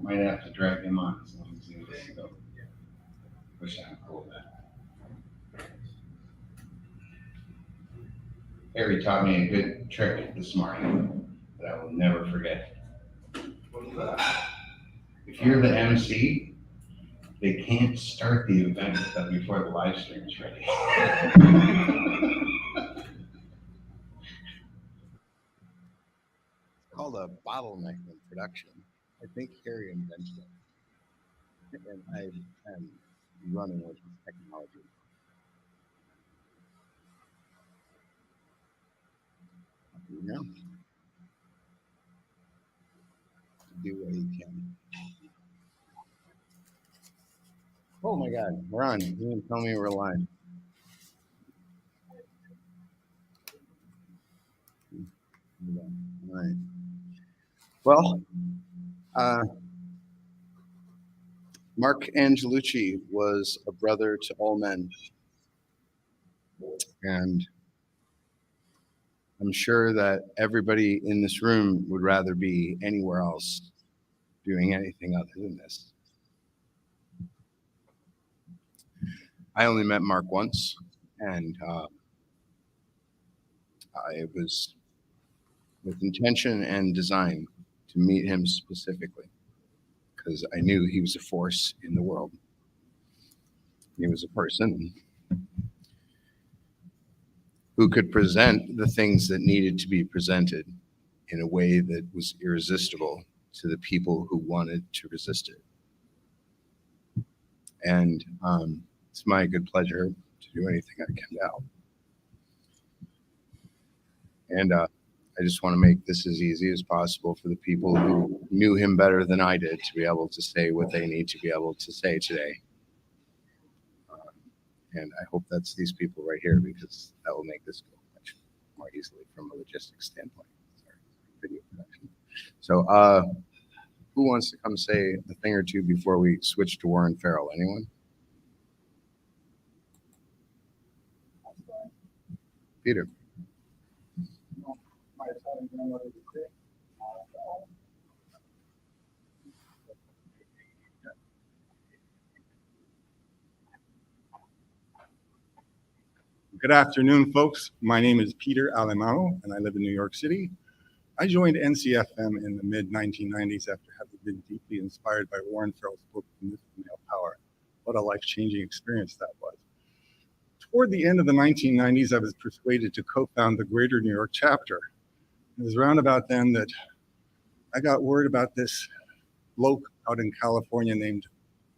Might have to drag him on as long as he was to go. Wish I could pull that. Harry taught me a good trick this morning that I will never forget. What is that? If you're the MC, they can't start the event before the live stream is ready. It's called a bottleneck in production. I think Harry invented it. And I am running with his technology. You know? Do what he can. Oh my God, we're on. You didn't tell me we're live. All right. Well, Marc Angelucci was a brother to all men. And I'm sure that everybody in this room would rather be anywhere else doing anything other than this. I only met Marc once, and it was with intention and design to meet him specifically, because I knew he was a force in the world. He was a person who could present the things that needed to be presented in a way that was irresistible to the people who wanted to resist it. And it's my good pleasure to do anything I can to help. And I just want to make this as easy as possible for the people who knew him better than I did to be able to say what they need to be able to say today. And I hope that's these people right here, because that will make this go much more easily from a logistics standpoint. Sorry, video production. So who wants to come say a thing or two before we switch to Warren Farrell? Anyone? Peter. Good afternoon, folks. My name is Peter Aleman, and I live in New York City. I joined NCFM in the mid-1990s after having been deeply inspired by Warren Farrell's book, Myth of Male Power. What a life-changing experience that was. Toward the end of the 1990s, I was persuaded to co-found the Greater New York chapter. It was around about then that I got word about this bloke out in California named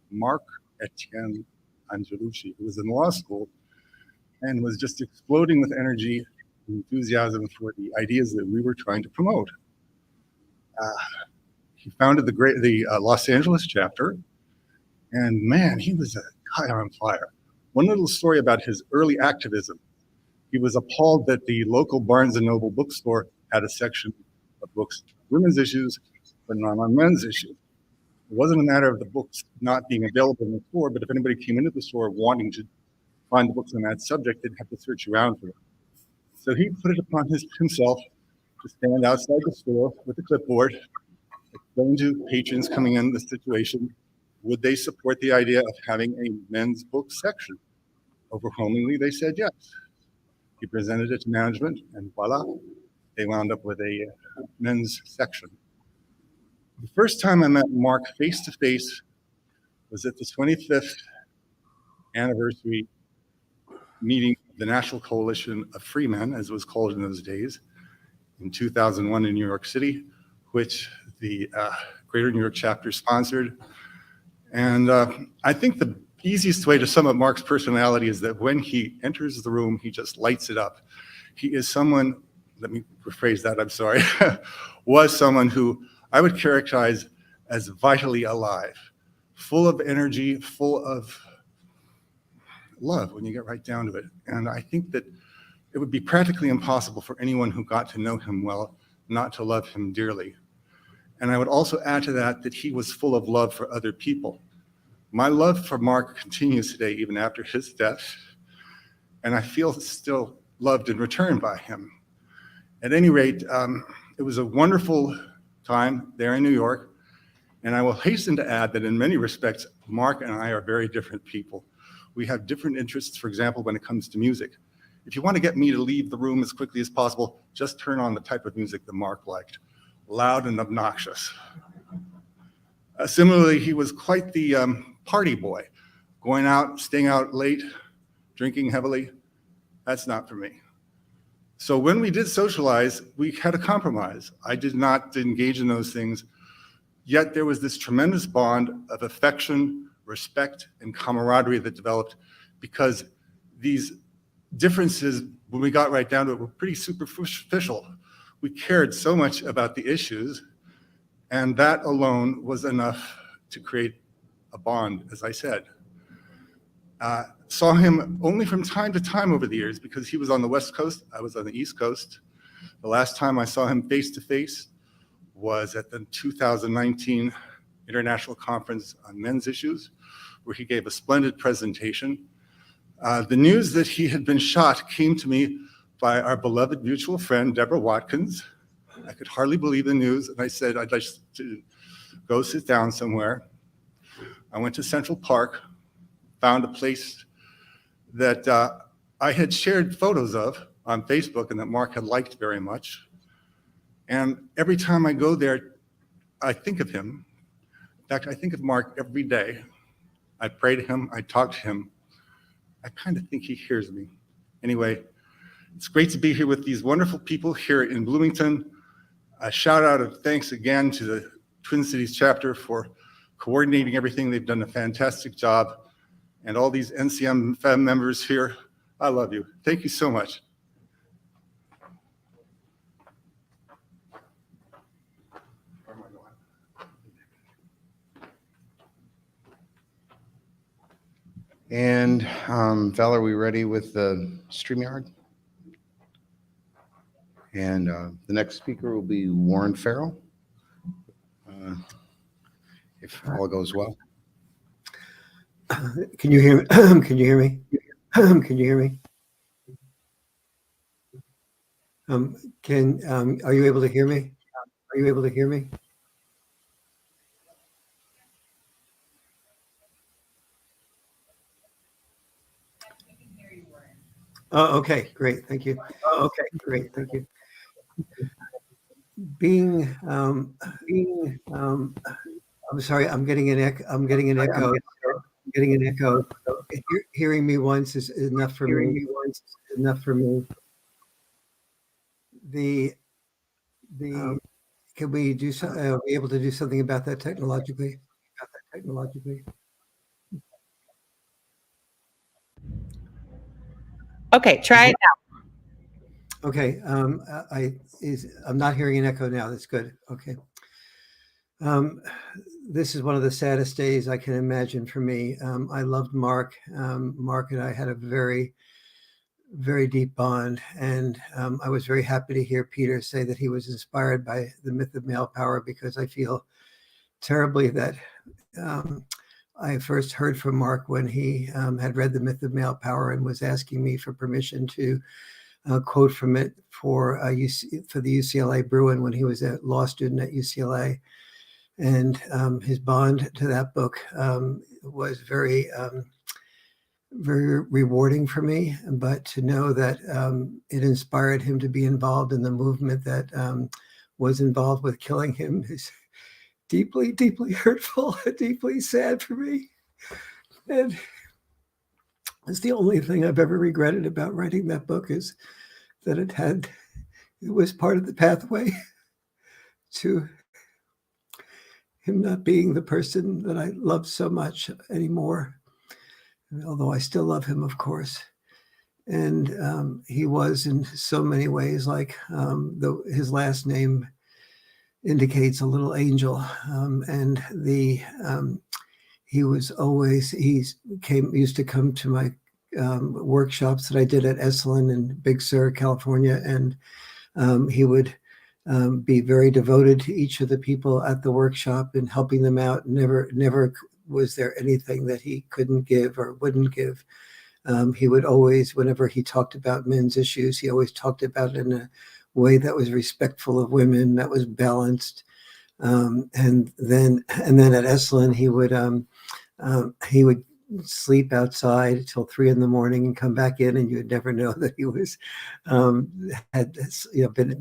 Marc Angelucci, who was in law school and was just exploding with energy and enthusiasm for the ideas that we were trying to promote. He founded the Los Angeles chapter, and man, he was a guy on fire. One little story about his early activism. He was appalled that the local Barnes & Noble bookstore had a section of books, women's issues, but not on men's issues. It wasn't a matter of the books not being available in the store, but if anybody came into the store wanting to find the books on that subject, they'd have to search around for them. So he put it upon himself to stand outside the store with a clipboard, explain to patrons coming in the situation, would they support the idea of having a men's book section? Overwhelmingly, they said yes. He presented it to management, and voila, they wound up with a men's section. The first time I met Marc face-to-face was at the 25th anniversary meeting of the National Coalition of Free Men, as it was called in those days, in 2001 in New York City, which the Greater New York chapter sponsored. And I think the easiest way to sum up Marc's personality is that when he enters the room, he just lights it up. He is someone, let me rephrase that, I'm sorry, was someone who I would characterize as vitally alive, full of energy, full of love when you get right down to it. And I think that it would be practically impossible for anyone who got to know him well not to love him dearly. And I would also add to that that he was full of love for other people. My love for Marc continues today, even after his death, and I feel still loved in return by him. At any rate, it was a wonderful time there in New York, and I will hasten to add that in many respects, Marc and I are very different people. We have different interests, for example, when it comes to music. If you want to get me to leave the room as quickly as possible, just turn on the type of music that Marc liked, loud and obnoxious. Similarly, he was quite the party boy, going out, staying out late, drinking heavily. That's not for me. So when we did socialize, we had a compromise. I did not engage in those things, yet there was this tremendous bond of affection, respect, and camaraderie that developed because these differences, when we got right down to it, were pretty superficial. We cared so much about the issues, and that alone was enough to create a bond, as I said. Saw him only from time to time over the years because he was on the West Coast, I was on the East Coast. The last time I saw him face to face was at the 2019 International Conference on Men's Issues, where he gave a splendid presentation. The news that he had been shot came to me by our beloved mutual friend, Deborah Watkins. I could hardly believe the news, and I said, I'd like to go sit down somewhere. I went to Central Park, found a place that I had shared photos of on Facebook and that Marc had liked very much. And every time I go there, I think of him. In fact, I think of Marc every day. I pray to him, I talk to him. I kind of think he hears me. Anyway, it's great to be here with these wonderful people here in Bloomington. A shout out of thanks again to the Twin Cities chapter for coordinating everything. They've done a fantastic job. And all these NCFM members here, I love you. Thank you so much. And Val, are we ready with the StreamYard? And the next speaker will be Warren Farrell, if all goes well. Can you hear me? Can you hear me? Can you hear me? Are you able to hear me? Are you able to hear me? Oh, okay, great, thank you. Oh, okay, great, thank you. I'm sorry, I'm getting an echo. I'm getting an echo. Hearing me once is enough for me. Can we do so? Be able to do something about that technologically? Okay, try it now. Okay, I'm not hearing an echo now. That's good. Okay. This is one of the saddest days I can imagine for me. I loved Marc. Marc and I had a very, very deep bond, and I was very happy to hear Peter say that he was inspired by the myth of male power, because I feel terribly that I first heard from Marc when he had read the myth of male power and was asking me for permission to quote from it for the UCLA Bruin when he was a law student at UCLA. And his bond to that book was very, very rewarding for me. But to know that it inspired him to be involved in the movement that was involved with killing him is deeply, deeply hurtful, deeply sad for me. And it's the only thing I've ever regretted about writing that book, is that it was part of the pathway to him not being the person that I loved so much anymore, although I still love him, of course. And he was, in so many ways, like his last name indicates, a little angel. And he was always, used to come to my workshops that I did at Esalen in Big Sur, California, and he would be very devoted to each of the people at the workshop and helping them out, never was there anything that he couldn't give or wouldn't give. He would always, whenever he talked about men's issues, he always talked about it in a way that was respectful of women, that was balanced. And then at Esalen, he would sleep outside until 3 a.m. and come back in, and you'd never know that he was had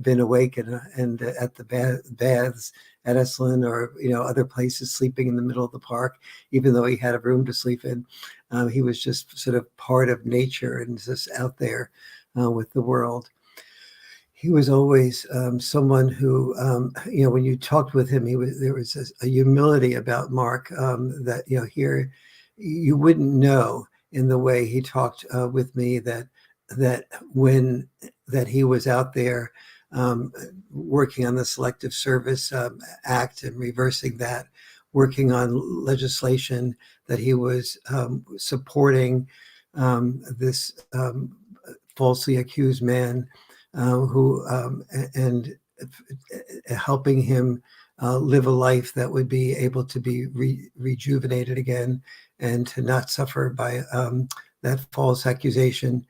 been awake and at the baths at Esalen or other places, sleeping in the middle of the park, even though he had a room to sleep in. He was just sort of part of nature and just out there with the world. He was always someone who, when you talked with him, there was a humility about Marc that, here you wouldn't know in the way he talked with me that he was out there working on the Selective Service Act and reversing that, working on legislation, that he was supporting this falsely accused man who and helping him live a life that would be able to be rejuvenated again and to not suffer by that false accusation.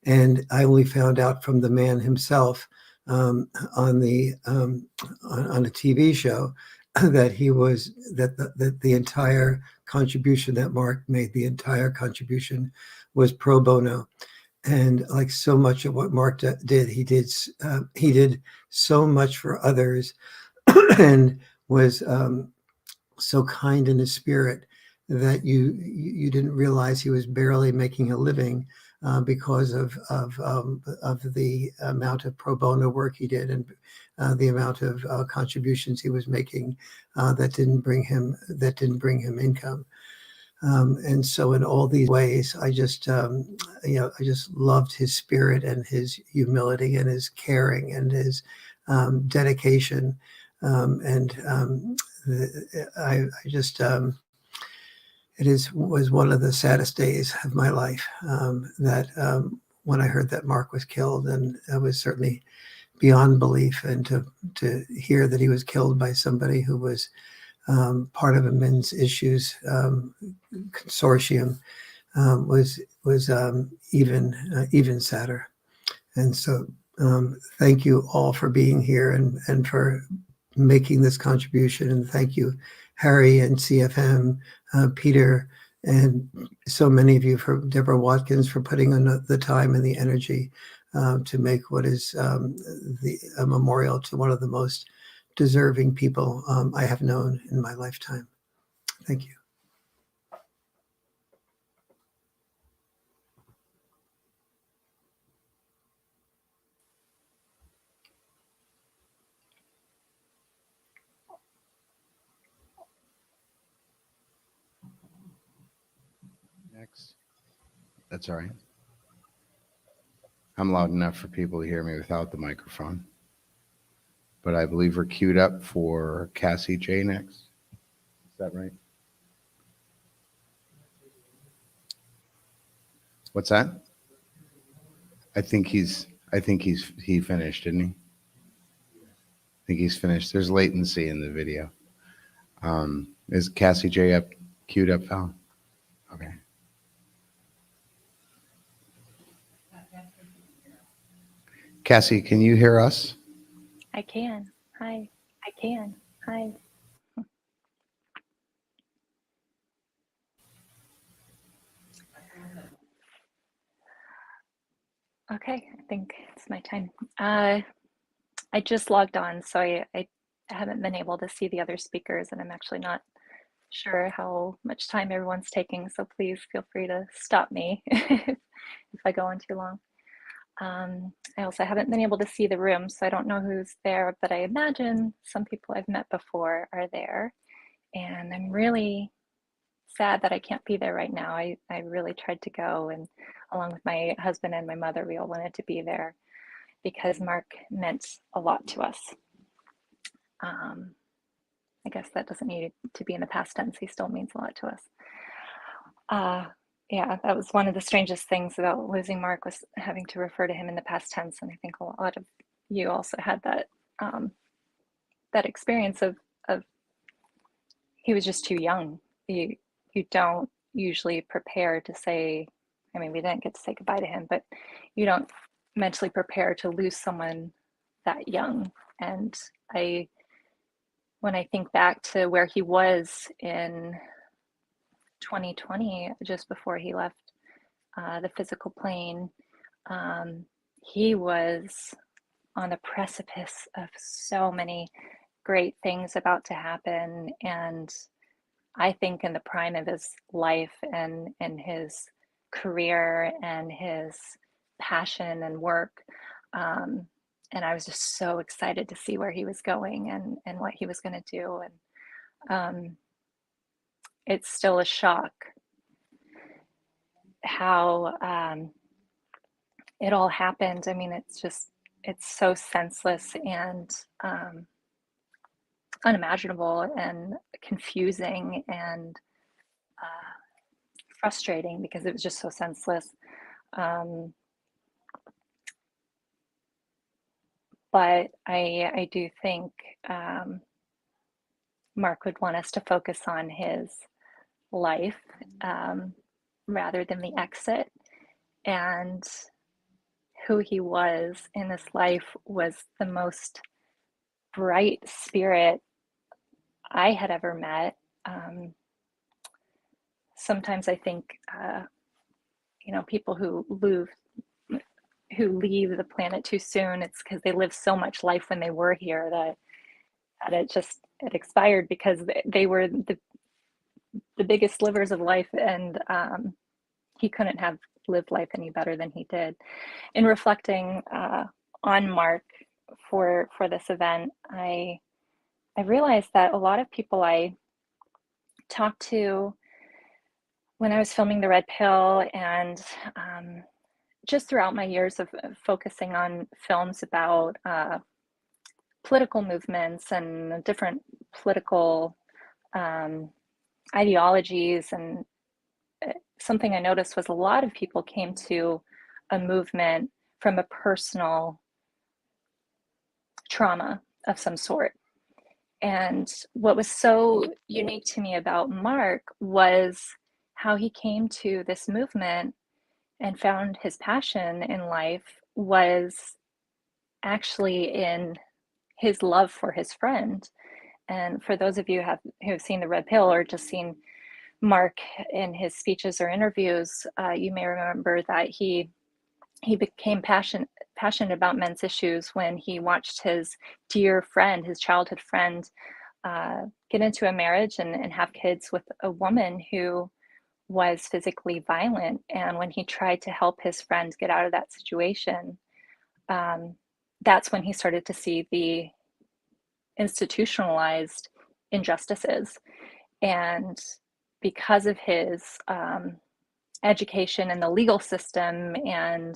And I only found out from the man himself on a TV show that he was that the entire contribution that Marc made, the entire contribution was pro bono. And like so much of what Marc did, he did so much for others and was so kind in his spirit that you didn't realize he was barely making a living because of the amount of pro bono work he did and the amount of contributions he was making that didn't bring him income. And so in all these ways, I just loved his spirit and his humility and his caring and his dedication. Was one of the saddest days of my life when I heard that Marc was killed, and I was certainly beyond belief. And to hear that he was killed by somebody who was part of a men's issues consortium was even sadder. And so thank you all for being here and for making this contribution. And thank you, Harry and NCFM, Peter, and so many of you, for Deborah Watkins, for putting on the time and the energy to make what is a memorial to one of the most deserving people I have known in my lifetime. Thank you. Next. That's all right. I'm loud enough for people to hear me without the microphone. But I believe we're queued up for Cassie Jaye next. Is that right? What's that? I think he finished, didn't he? I think he's finished. There's latency in the video. Is Cassie Jaye queued up, Val? Okay. Cassie, can you hear us? I can. Hi. I can. Hi. Okay, I think it's my time. I just logged on, so I haven't been able to see the other speakers, and I'm actually not sure how much time everyone's taking, so please feel free to stop me if I go on too long. I also haven't been able to see the room, so I don't know who's there, but I imagine some people I've met before are there. And I'm really sad that I can't be there right now. I really tried to go, and along with my husband and my mother, we all wanted to be there because Marc meant a lot to us. I guess that doesn't need to be in the past tense. He still means a lot to us. Yeah, that was one of the strangest things about losing Marc, was having to refer to him in the past tense. And I think a lot of you also had that that experience of he was just too young. He you don't usually prepare to say, I mean, we didn't get to say goodbye to him, but you don't mentally prepare to lose someone that young. And when I think back to where he was in 2020, just before he left the physical plane, he was on the precipice of so many great things about to happen. And I think in the prime of his life and his career and his passion and work. And I was just so excited to see where he was going and what he was going to do. And it's still a shock how it all happened. I mean, it's so senseless and unimaginable and confusing and frustrating because it was just so senseless. But I do think Marc would want us to focus on his life rather than the exit. And who he was in this life was the most bright spirit I had ever met. Sometimes I think, people who leave the planet too soon, it's because they lived so much life when they were here that it expired because they were the biggest livers of life, and he couldn't have lived life any better than he did. In reflecting on Marc for this event, I realized that a lot of people I talked to when I was filming The Red Pill and just throughout my years of focusing on films about political movements and different political ideologies, and something I noticed was a lot of people came to a movement from a personal trauma of some sort. And what was so unique to me about Marc was how he came to this movement and found his passion in life was actually in his love for his friend. And for those of you who have seen The Red Pill or just seen Marc in his speeches or interviews, you may remember that he became passionate about men's issues when he watched his dear friend, his childhood friend, get into a marriage and have kids with a woman who was physically violent. And when he tried to help his friend get out of that situation, that's when he started to see the institutionalized injustices. And because of his education in the legal system and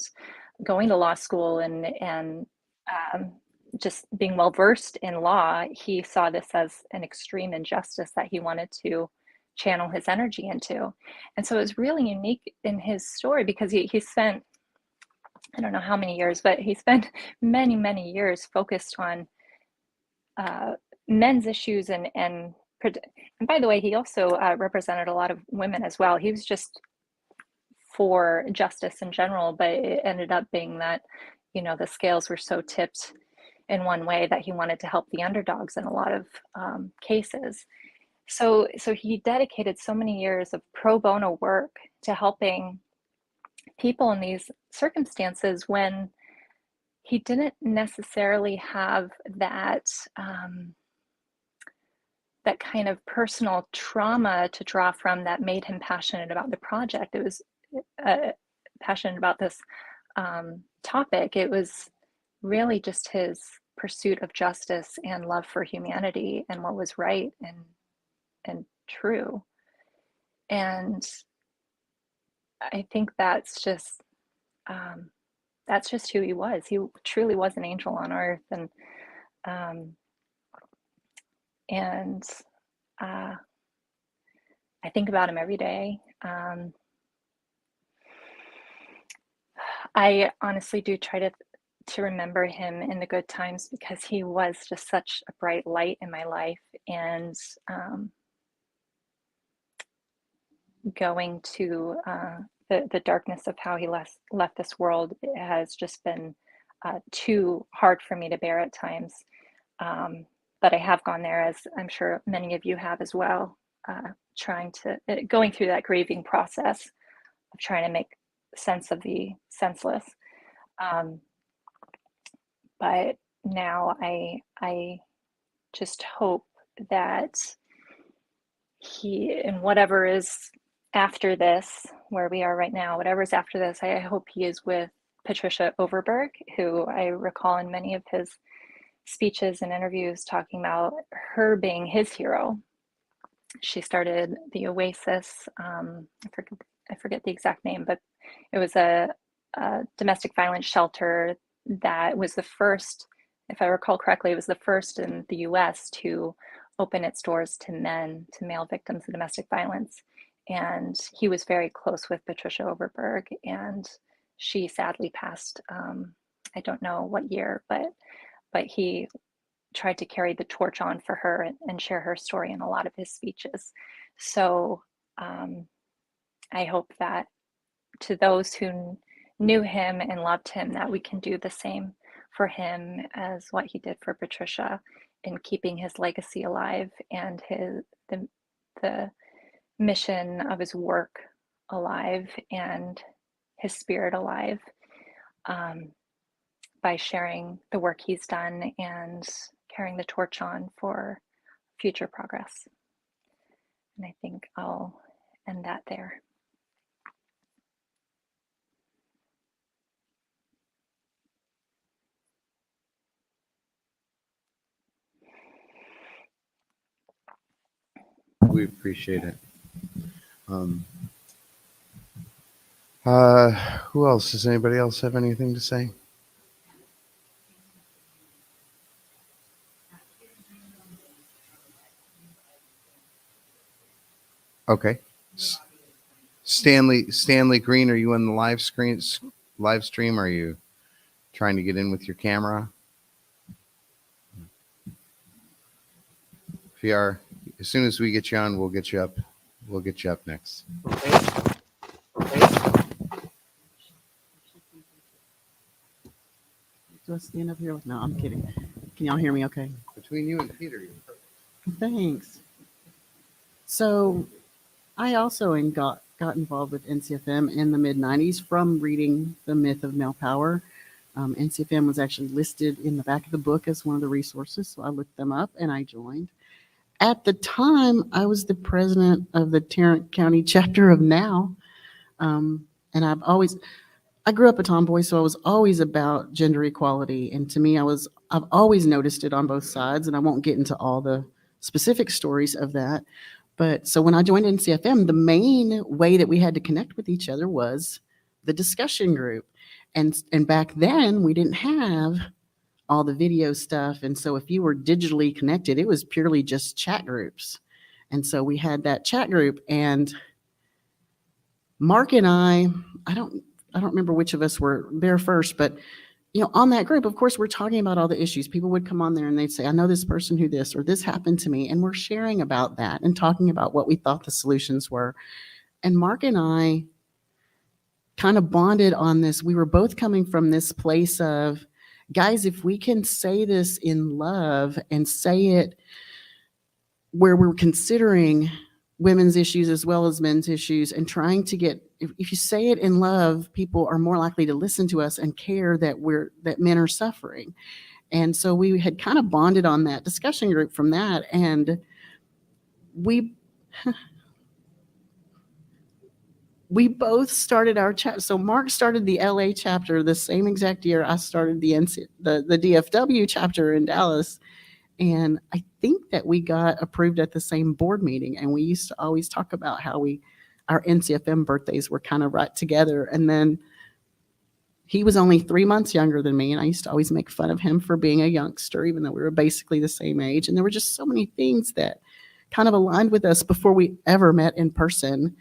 going to law school and just being well versed in law, he saw this as an extreme injustice that he wanted to channel his energy into. And so it was really unique in his story because he spent, I don't know how many years, but he spent many, many years focused on men's issues and by the way, he also represented a lot of women as well. He was just for justice in general, but it ended up being that, the scales were so tipped in one way that he wanted to help the underdogs in a lot of cases. So he dedicated so many years of pro bono work to helping people in these circumstances when he didn't necessarily have that that kind of personal trauma to draw from that made him passionate about the project. It was passionate about this topic. It was really just his pursuit of justice and love for humanity and what was right and true. And I think that's just who he was. He truly was an angel on earth, and I think about him every day. I honestly do try to remember him in the good times because he was just such a bright light in my life. And going to the darkness of how he left this world has just been too hard for me to bear at times. But I have gone there, as I'm sure many of you have as well, going through that grieving process of trying to make sense of the senseless. But now I just hope that he, in whatever is after this, where we are right now, whatever is after this, I hope he is with Patricia Overberg, who I recall in many of his speeches and interviews talking about her being his hero. She started the Oasis, I forget the exact name, but it was a domestic violence shelter that was the first, if I recall correctly, it was the first in the US to open its doors to male victims of domestic violence. And he was very close with Patricia Overberg, and she sadly passed, I don't know what year, but he tried to carry the torch on for her and share her story in a lot of his speeches. So I hope that to those who knew him and loved him, that we can do the same for him as what he did for Patricia, in keeping his legacy alive and the mission of his work alive and his spirit alive, by sharing the work he's done and carrying the torch on for future progress. And I think I'll end that there. We appreciate it. Who else? Does anybody else have anything to say? Okay. Stanley Green, are you on the live stream? Are you trying to get in with your camera? If you are, as soon as we get you on, we'll get you up. We'll get you up next. Do I stand up here? No, I'm kidding. Can y'all hear me okay? Between you and Peter, you're perfect. Thanks. So I also got involved with NCFM in the mid-90s from reading The Myth of Male Power. NCFM was actually listed in the back of the book as one of the resources, so I looked them up and I joined. At the time, I was the president of the Tarrant County chapter of NOW, and I grew up a tomboy, so I was always about gender equality. And to me, I've always noticed it on both sides, and I won't get into all the specific stories of that. But so when I joined NCFM, the main way that we had to connect with each other was the discussion group. And back then, we didn't have all the video stuff. And so if you were digitally connected, it was purely just chat groups. And so we had that chat group, and Mark and I don't remember which of us were there first, but on that group, of course, we're talking about all the issues. People would come on there and they'd say, I know this person who this, or this happened to me. And we're sharing about that and talking about what we thought the solutions were. And Mark and I kind of bonded on this. We were both coming from this place of, guys, if we can say this in love and say it where we're considering women's issues as well as men's issues, and trying to get, if you say it in love, people are more likely to listen to us and care that men are suffering. And so we had kind of bonded on that discussion group from that. And we both started our chat. So Mark started the LA chapter the same exact year I started the DFW chapter in Dallas. And I think that we got approved at the same board meeting. And we used to always talk about how our NCFM birthdays were kind of right together. And then he was only 3 months younger than me. And I used to always make fun of him for being a youngster, even though we were basically the same age. And there were just so many things that kind of aligned with us before we ever met in person.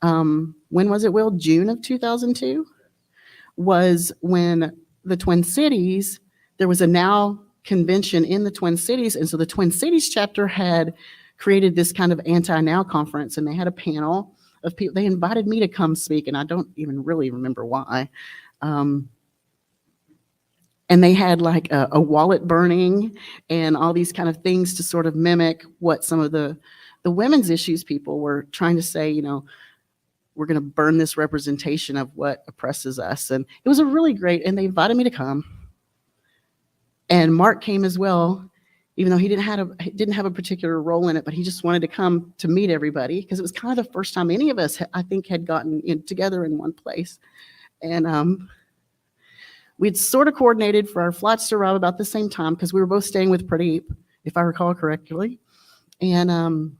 When was it, Will? June of 2002 was when the Twin Cities, there was a NOW convention in the Twin Cities. And so the Twin Cities chapter had created this kind of anti-NOW conference, and they had a panel of people. They invited me to come speak, and I don't even really remember why. And they had like a wallet burning and all these kind of things to sort of mimic what some of the women's issues people were trying to say, you know, we're going to burn this representation of what oppresses us. And it was a really great, and they invited me to come. And Mark came as well, even though he didn't have a particular role in it, but he just wanted to come to meet everybody because it was kind of the first time any of us, I think, had gotten together in one place. And we'd sort of coordinated for our flights to arrive about the same time because we were both staying with Pradeep, if I recall correctly. And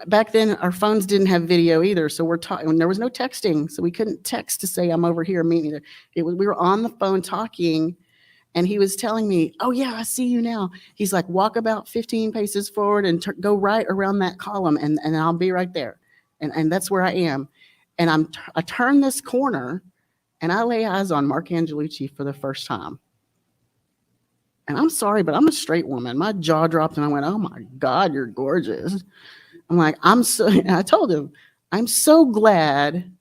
back then our phones didn't have video either, so we're talking. There was no texting, so we couldn't text to say I'm over here, meet me there. We were on the phone talking, and he was telling me, "Oh yeah, I see you now." He's like, "Walk about 15 paces forward and go right around that column, and I'll be right there." And that's where I am. And I turn this corner, and I lay eyes on Marc Angelucci for the first time. And I'm sorry, but I'm a straight woman. My jaw dropped, and I went, "Oh my God, you're gorgeous." I'm like, I told him, "I'm so glad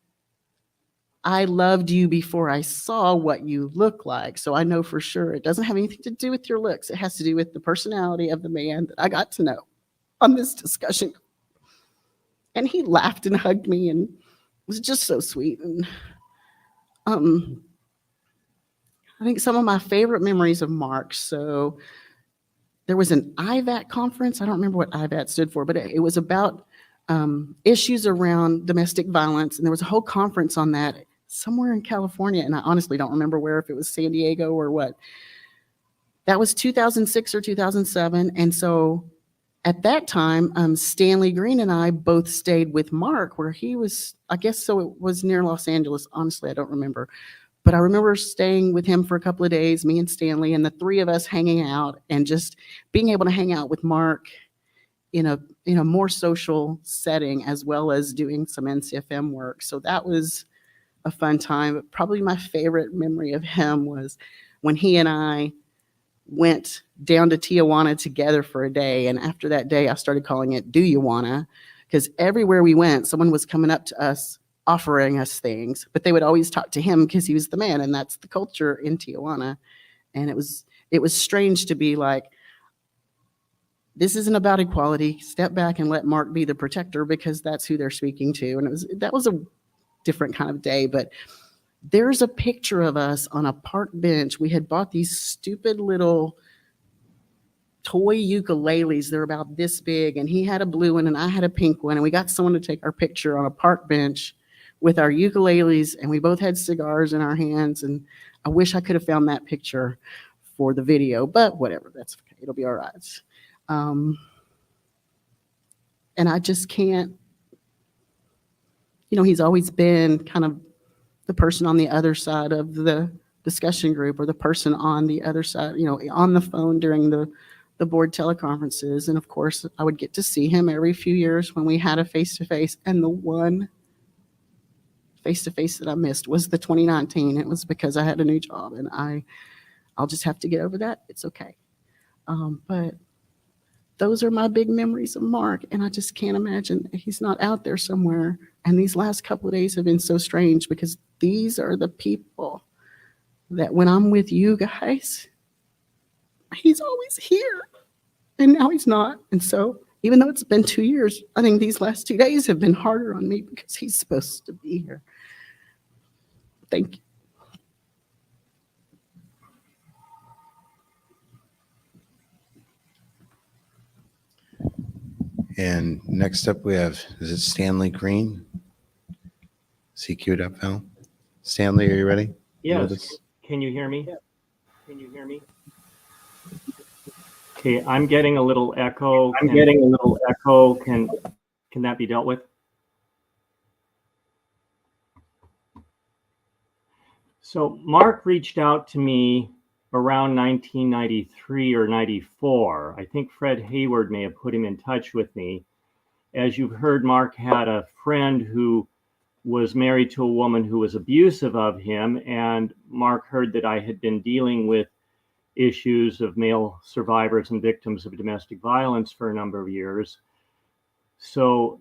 I loved you before I saw what you look like. So I know for sure it doesn't have anything to do with your looks. It has to do with the personality of the man that I got to know on this discussion." And he laughed and hugged me and was just so sweet. And I think some of my favorite memories of Mark. So there was an IVAT conference. I don't remember what IVAT stood for, but it was about issues around domestic violence. And there was a whole conference on that somewhere in California. And I honestly don't remember where, if it was San Diego or what. That was 2006 or 2007. And so at that time, Stanley Green and I both stayed with Mark where he was, I guess so it was near Los Angeles. Honestly, I don't remember. But I remember staying with him for a couple of days, me and Stanley, and the three of us hanging out and just being able to hang out with Mark in a more social setting, as well as doing some NCFM work. So that was a fun time. But probably my favorite memory of him was when he and I went down to Tijuana together for a day. And after that day, I started calling it Do You Wanna? Because everywhere we went, someone was coming up to us offering us things, but they would always talk to him because he was the man, and that's the culture in Tijuana. And it was strange to be like, this isn't about equality. Step back and let Mark be the protector because that's who they're speaking to. And that was a different kind of day. But there's a picture of us on a park bench. We had bought these stupid little toy ukuleles. They're about this big, and he had a blue one and I had a pink one, and we got someone to take our picture on a park bench with our ukuleles, and we both had cigars in our hands. And I wish I could have found that picture for the video, but whatever, that's okay. It'll be all right. And I just can't, he's always been kind of the person on the other side of the discussion group, or the person on the other side, on the phone during the board teleconferences. And of course, I would get to see him every few years when we had a face-to-face. And the one face-to-face that I missed was the 2019. It was because I had a new job, and I'll just have to get over that. It's okay. But those are my big memories of Mark, and I just can't imagine he's not out there somewhere. And these last couple of days have been so strange because these are the people that when I'm with you guys, he's always here, and now he's not. And so even though it's been 2 years, I think these last 2 days have been harder on me because he's supposed to be here. Thank you. And next up we have, is it Stanley Green? Is he queued up now? Stanley, are you ready? Yes. Can you hear me? Yeah. Can you hear me? Okay, I'm getting a little echo. Can that be dealt with? So Mark reached out to me around 1993 or 94. I think Fred Hayward may have put him in touch with me. As you've heard, Mark had a friend who was married to a woman who was abusive of him, and Mark heard that I had been dealing with issues of male survivors and victims of domestic violence for a number of years. So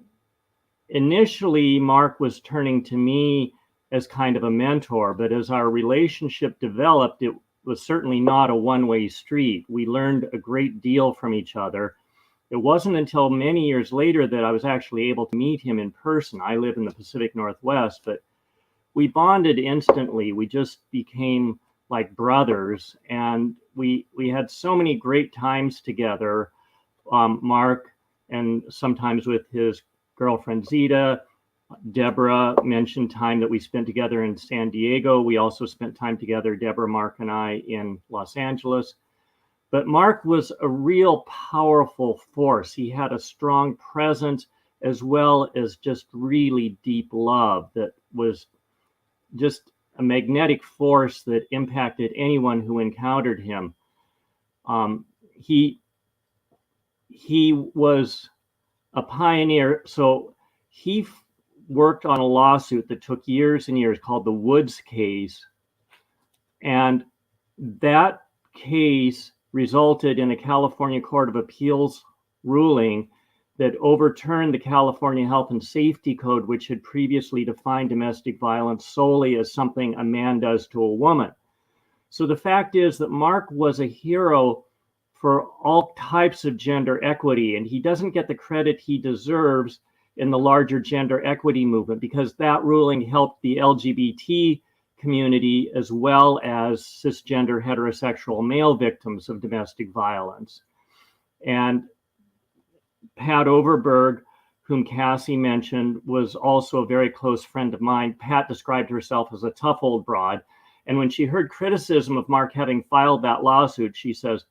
initially, Marc was turning to me as kind of a mentor, but as our relationship developed, it was certainly not a one-way street. We learned a great deal from each other. It wasn't until many years later that I was actually able to meet him in person. I live in the Pacific Northwest, but we bonded instantly. We just became like brothers, and we had so many great times together. Marc, and sometimes with his girlfriend Zita. Deborah mentioned time that we spent together in San Diego. We also spent time together, Deborah, Marc, and I, in Los Angeles. But Marc was a real powerful force. He had a strong presence as well as just really deep love that was just a magnetic force that impacted anyone who encountered him. He was a pioneer. So he worked on a lawsuit that took years and years called the Woods case. And that case resulted in a California Court of Appeals ruling that overturned the California Health and Safety Code, which had previously defined domestic violence solely as something a man does to a woman. So the fact is that Marc was a hero for all types of gender equity, and he doesn't get the credit he deserves in the larger gender equity movement, because that ruling helped the LGBT community as well as cisgender heterosexual male victims of domestic violence. And Pat Overberg, whom Cassie mentioned, was also a very close friend of mine. Pat described herself as a tough old broad. And when she heard criticism of Marc having filed that lawsuit, she says,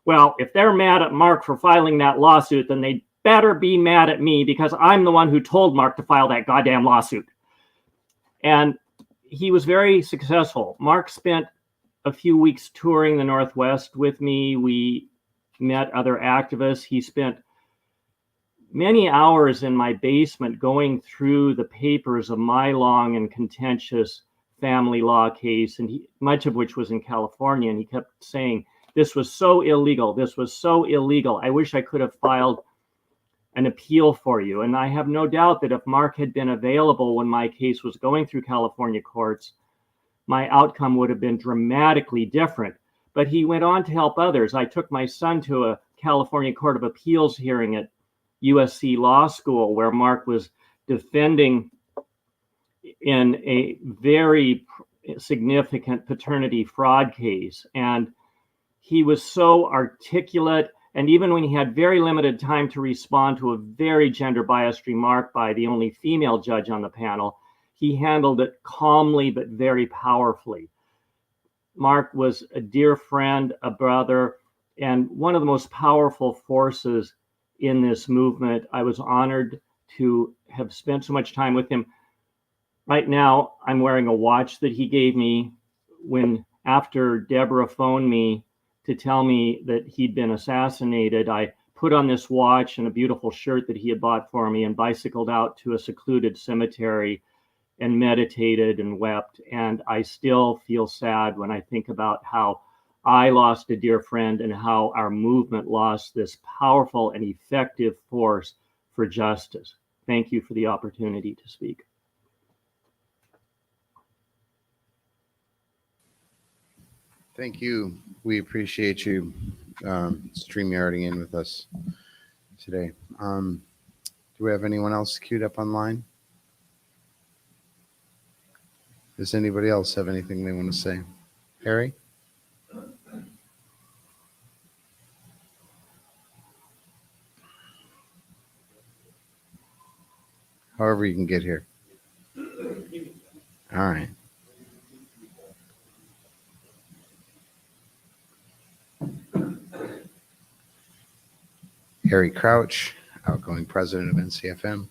well, if they're mad at Marc for filing that lawsuit, then they better be mad at me, because I'm the one who told Marc to file that goddamn lawsuit. And he was very successful. Marc spent a few weeks touring the Northwest with me. We met other activists. He spent many hours in my basement going through the papers of my long and contentious family law case, and much of which was in California. And he kept saying, this was so illegal. This was so illegal. I wish I could have filed an appeal for you. And I have no doubt that if Marc had been available when my case was going through California courts, my outcome would have been dramatically different. But he went on to help others. I took my son to a California Court of Appeals hearing at USC Law School, where Marc was defending in a very significant paternity fraud case. And he was so articulate. And even when he had very limited time to respond to a very gender biased remark by the only female judge on the panel, he handled it calmly but very powerfully. Marc was a dear friend, a brother, and one of the most powerful forces in this movement. I was honored to have spent so much time with him. Right now, I'm wearing a watch that he gave me when, after Deborah phoned me to tell me that he'd been assassinated, I put on this watch and a beautiful shirt that he had bought for me and bicycled out to a secluded cemetery and meditated and wept. And I still feel sad when I think about how I lost a dear friend and how our movement lost this powerful and effective force for justice. Thank you for the opportunity to speak. Thank you. We appreciate you StreamYarding in with us today. Do we have anyone else queued up online? Does anybody else have anything they want to say? Harry? However you can get here. All right. Harry Crouch, outgoing president of NCFM.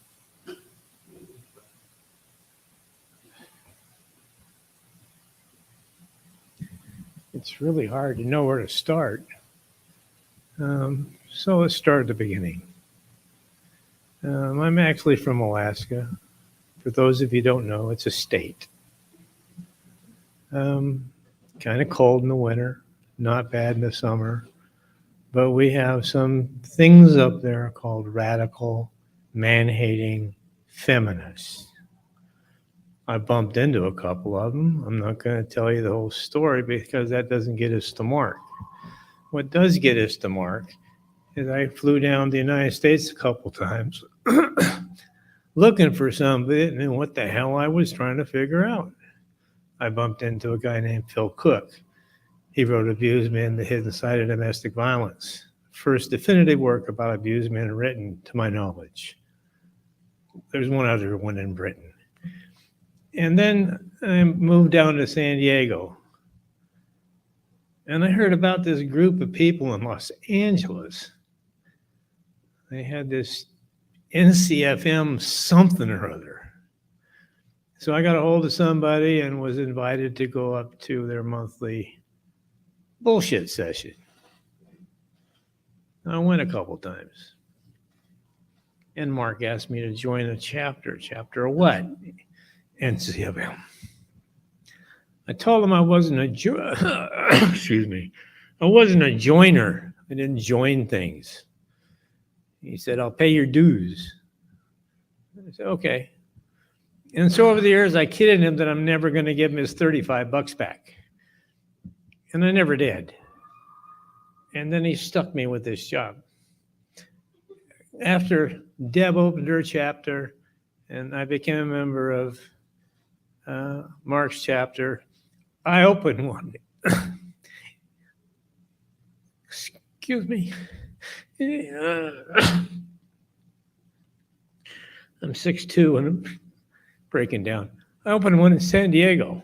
It's really hard to know where to start. So let's start at the beginning. I'm actually from Alaska. For those of you who don't know, it's a state. Kind of cold in the winter, not bad in the summer. But we have some things up there called radical, man-hating feminists. I bumped into a couple of them. I'm not going to tell you the whole story because that doesn't get us to Mark. What does get us to Mark is I flew down to the United States a couple times looking for somebody and then what the hell I was trying to figure out. I bumped into a guy named Phil Cook. He wrote Abused Men, the Hidden Side of Domestic Violence. First definitive work about abused men written to my knowledge. There's one other one in Britain. And then I moved down to San Diego. And I heard about this group of people in Los Angeles. They had this NCFM something or other. So I got a hold of somebody and was invited to go up to their monthly bullshit session. I went a couple times. And Mark asked me to join a chapter. Chapter of what? NCFM. I told him I wasn't a excuse me. I wasn't a joiner. I didn't join things. He said, I'll pay your dues. I said, okay. And so over the years, I kidded him that I'm never going to give him his $35 back. And I never did. And then he stuck me with this job. After Deb opened her chapter and I became a member of Mark's chapter, I opened one. Excuse me. I'm 6'2" and I'm breaking down. I opened one in San Diego.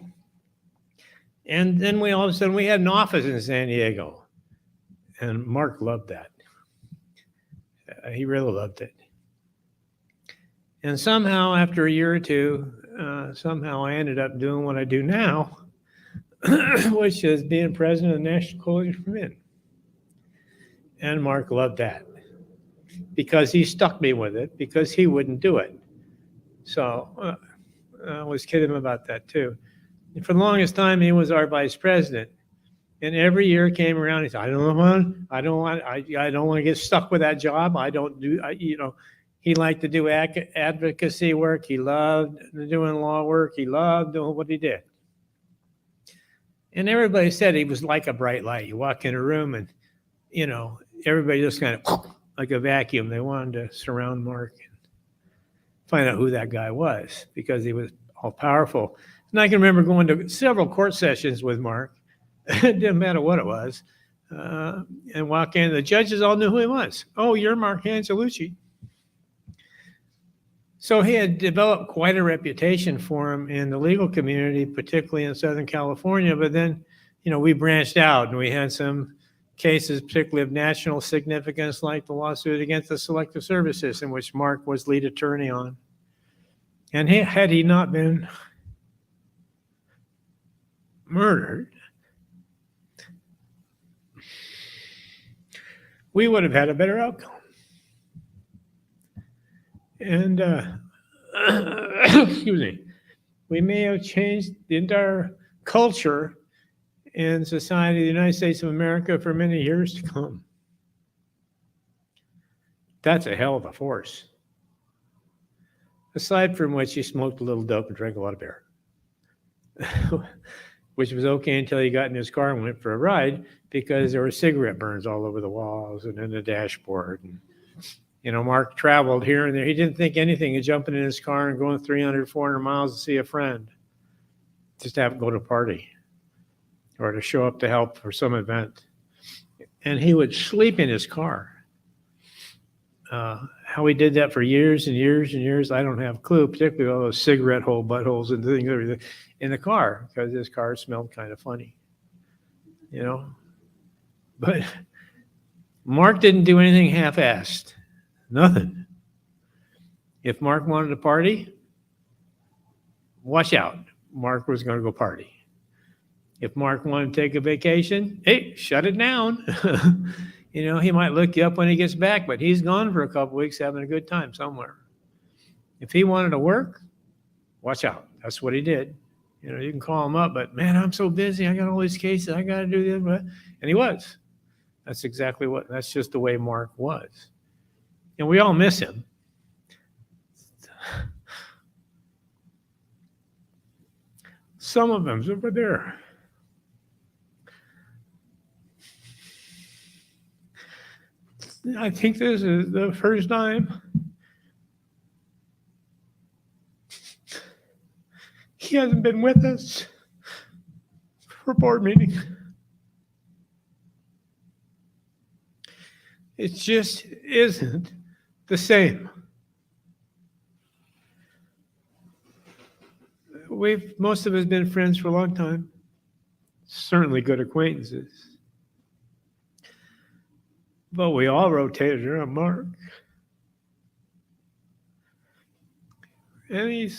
And then all of a sudden we had an office in San Diego. And Mark loved that. He really loved it. And somehow after a year or two, somehow I ended up doing what I do now, which is being president of the National Coalition for Men. And Mark loved that because he stuck me with it because he wouldn't do it. So I was kidding him about that too. And for the longest time, he was our vice president. And every year came around, he said, I don't want to get stuck with that job. He liked to do advocacy work. He loved doing law work. He loved doing what he did. And everybody said he was like a bright light. You walk in a room and, everybody just kind of like a vacuum. They wanted to surround Mark and find out who that guy was because he was all powerful. And I can remember going to several court sessions with Mark. It didn't matter what it was. And walk in, the judges all knew who he was. Oh, you're Marc Angelucci. So he had developed quite a reputation for him in the legal community, particularly in Southern California. But then, we branched out and we had some cases, particularly of national significance, like the lawsuit against the Selective Service System, which Mark was lead attorney on. And had he not been murdered, we would have had a better outcome. And, excuse me, we may have changed the entire culture in society of the United States of America for many years to come. That's a hell of a force. Aside from which, he smoked a little dope and drank a lot of beer, which was okay until he got in his car and went for a ride because there were cigarette burns all over the walls and in the dashboard. And, Mark traveled here and there. He didn't think anything of jumping in his car and going 300, 400 miles to see a friend, just to have to go to a party or to show up to help for some event. And he would sleep in his car. How he did that for years and years and years, I don't have a clue, particularly all those cigarette hole buttholes and things everything in the car, because his car smelled kind of funny, But Mark didn't do anything half-assed. Nothing. If Mark wanted to party, watch out. Mark was going to go party. If Mark wanted to take a vacation, hey, shut it down. He might look you up when he gets back, but he's gone for a couple weeks having a good time somewhere. If he wanted to work, watch out. That's what he did. You can call him up, but man, I'm so busy. I got all these cases. I got to do this. And he was. That's just the way Mark was. And we all miss him. Some of them's over there. I think this is the first time he hasn't been with us for board meeting. It just isn't the same. Most of us been friends for a long time, certainly good acquaintances. But we all rotated around Mark. And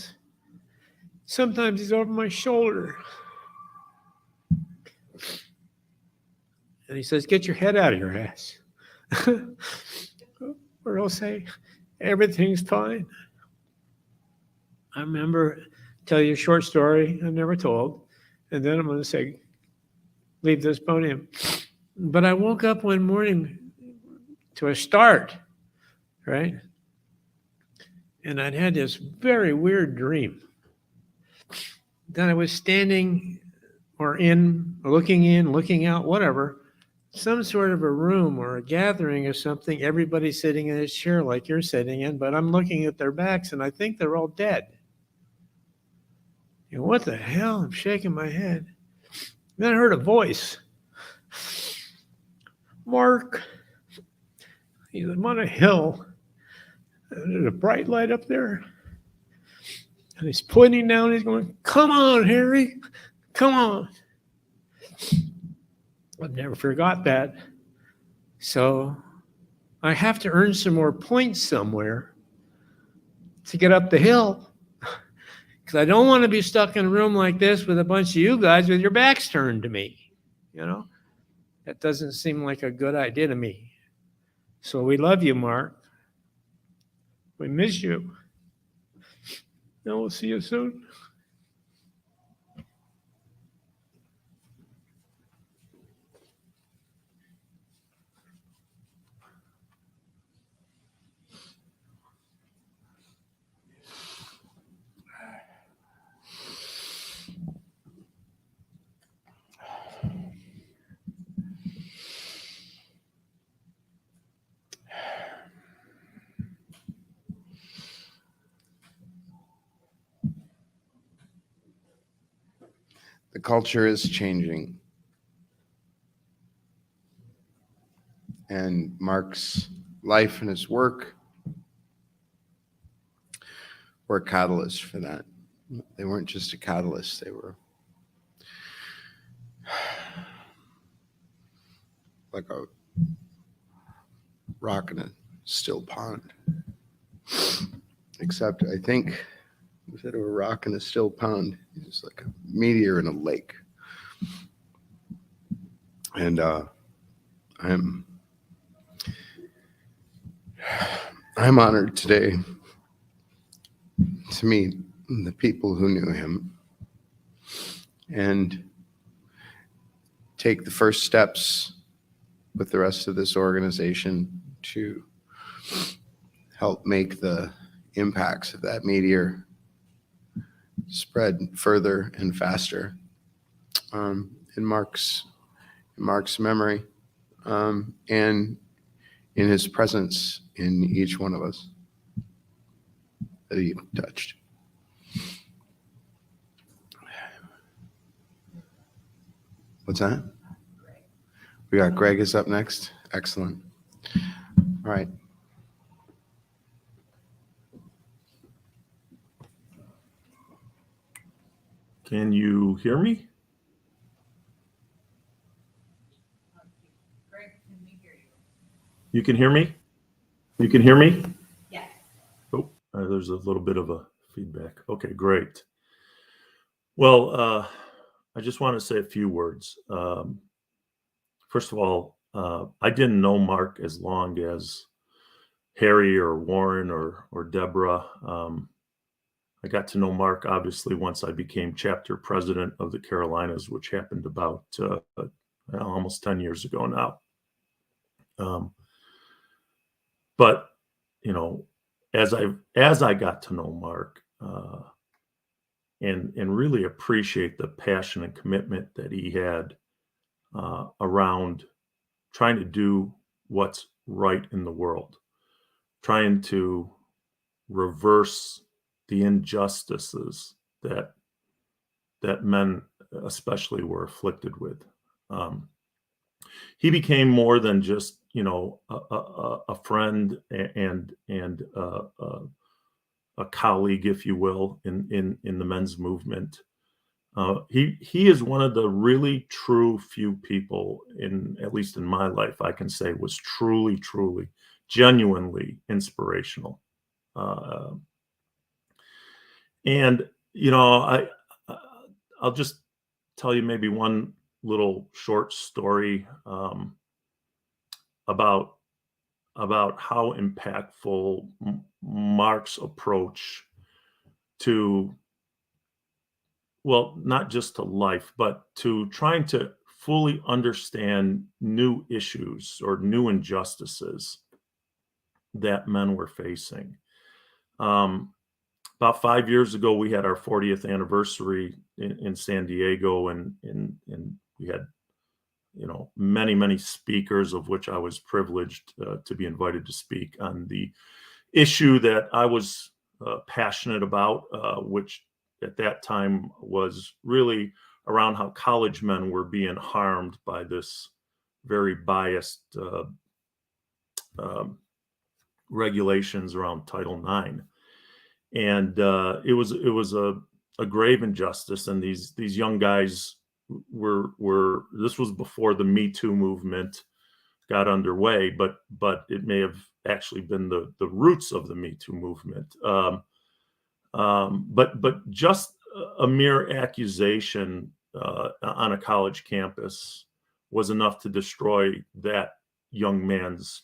sometimes he's over my shoulder. And he says, get your head out of your ass. Or he'll say, everything's fine. I remember, tell you a short story I've never told, and then I'm going to say, leave this podium. But I woke up one morning to a start, right? And I'd had this very weird dream that I was standing or looking out, whatever, some sort of a room or a gathering or something, everybody sitting in a chair like you're sitting in, but I'm looking at their backs and I think they're all dead. You know, what the hell? I'm shaking my head. Then I heard a voice. Mark. He's on a hill. And there's a bright light up there. And he's pointing down. He's going, come on, Harry. Come on. I've never forgot that. So I have to earn some more points somewhere to get up the hill. Because I don't want to be stuck in a room like this with a bunch of you guys with your backs turned to me. You know, that doesn't seem like a good idea to me. So we love you, Mark. We miss you. And we'll see you soon. The culture is changing. And Mark's life and his work were a catalyst for that. They weren't just a catalyst, they were like a rock in a still pond. Except I think instead of a rock in a still pond, it's like a meteor in a lake. And I'm honored today to meet the people who knew him and take the first steps with the rest of this organization to help make the impacts of that meteor spread further and faster in Mark's memory and in his presence in each one of us that he touched. What's that? We got Greg is up next. Excellent. All right. Can you hear me? Greg, can we hear you? You can hear me? You can hear me? Yes. Oh, there's a little bit of a feedback. Okay, great. Well, I just want to say a few words. First of all, I didn't know Mark as long as Harry or Warren or Deborah. I got to know Mark, obviously, once I became chapter president of the Carolinas, which happened about almost 10 years ago now. But, you know, as I got to know Mark and really appreciate the passion and commitment that he had around trying to do what's right in the world, trying to reverse the injustices that men especially were afflicted with. He became more than just, a friend and a colleague, if you will, in the men's movement. He is one of the really true few people, at least in my life, I can say was truly, genuinely inspirational. And I'll just tell you maybe one little short story about how impactful Mark's approach to, well, not just to life, but to trying to fully understand new issues or new injustices that men were facing. About 5 years ago, we had our 40th anniversary in San Diego, and we had, many speakers, of which I was privileged to be invited to speak on the issue that I was passionate about, which at that time was really around how college men were being harmed by this very biased regulations around Title IX. And it was a grave injustice, and these young guys were this was before the Me Too movement got underway, but it may have actually been the roots of the Me Too movement. But just a mere accusation on a college campus was enough to destroy that young man's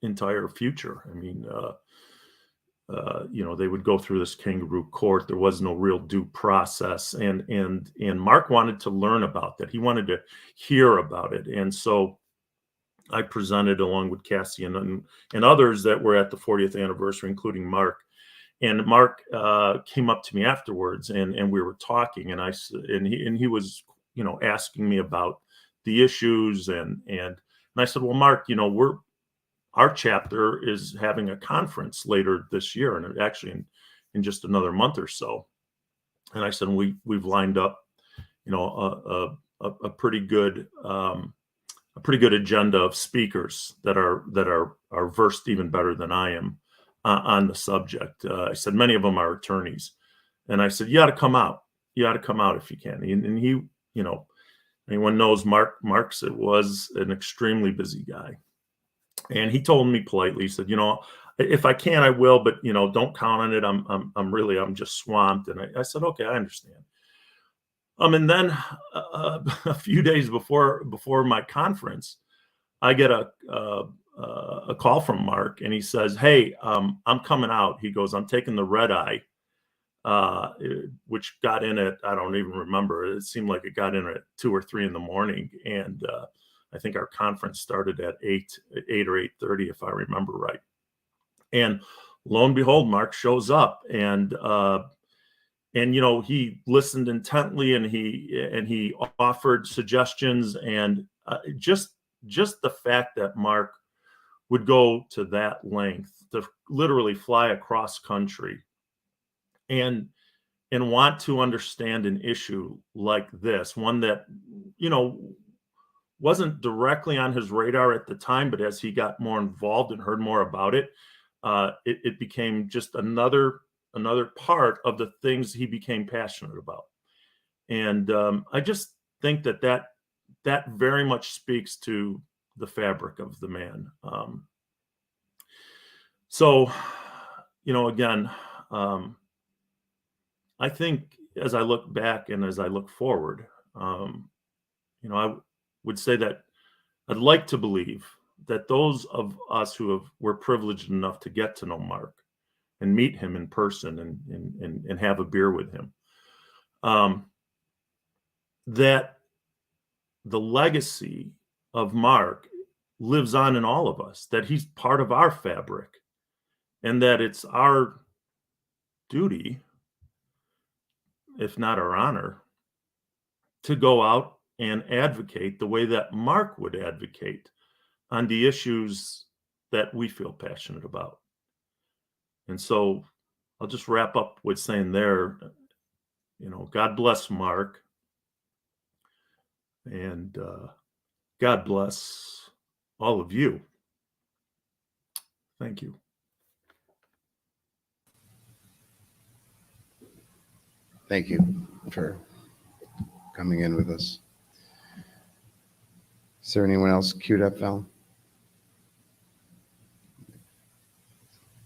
entire future. I mean, they would go through this kangaroo court. There was no real due process, and Mark wanted to learn about that. He wanted to hear about it, and so I presented along with Cassie and others that were at the 40th anniversary, including Mark. And Mark came up to me afterwards, and we were talking, and he was asking me about the issues, and I said, well, Mark, our chapter is having a conference later this year, and actually in just another month or so. And I said, we've lined up, a pretty good agenda of speakers that are versed even better than I am on the subject. I said, many of them are attorneys, and I said, you ought to come out. You ought to come out if you can. And he, anyone knows Mark was an extremely busy guy. And he told me politely, he said, if I can, I will, but don't count on it. I'm just swamped. And I said, okay, I understand. And then a few days before my conference, I get a call from Mark, and he says, hey, I'm coming out. He goes, I'm taking the red eye, which got in at, I don't even remember. It seemed like it got in at 2 or 3 in the morning. And I think our conference started at 8 or 8:30, if I remember right. And lo and behold, Mark shows up, and he listened intently, and he offered suggestions, and just the fact that Mark would go to that length to literally fly across country and want to understand an issue like this, one that wasn't directly on his radar at the time, but as he got more involved and heard more about it, it became just another part of the things he became passionate about. And I just think that very much speaks to the fabric of the man. So, again, I think as I look back and as I look forward, I would say that I'd like to believe that those of us who were privileged enough to get to know Mark and meet him in person and have a beer with him, that the legacy of Mark lives on in all of us, that he's part of our fabric, and that it's our duty if not our honor, to go out and advocate the way that Marc would advocate on the issues that we feel passionate about. And so I'll just wrap up with saying there, God bless Marc, and God bless all of you. Thank you. Thank you for coming in with us. Is there anyone else queued up, Val?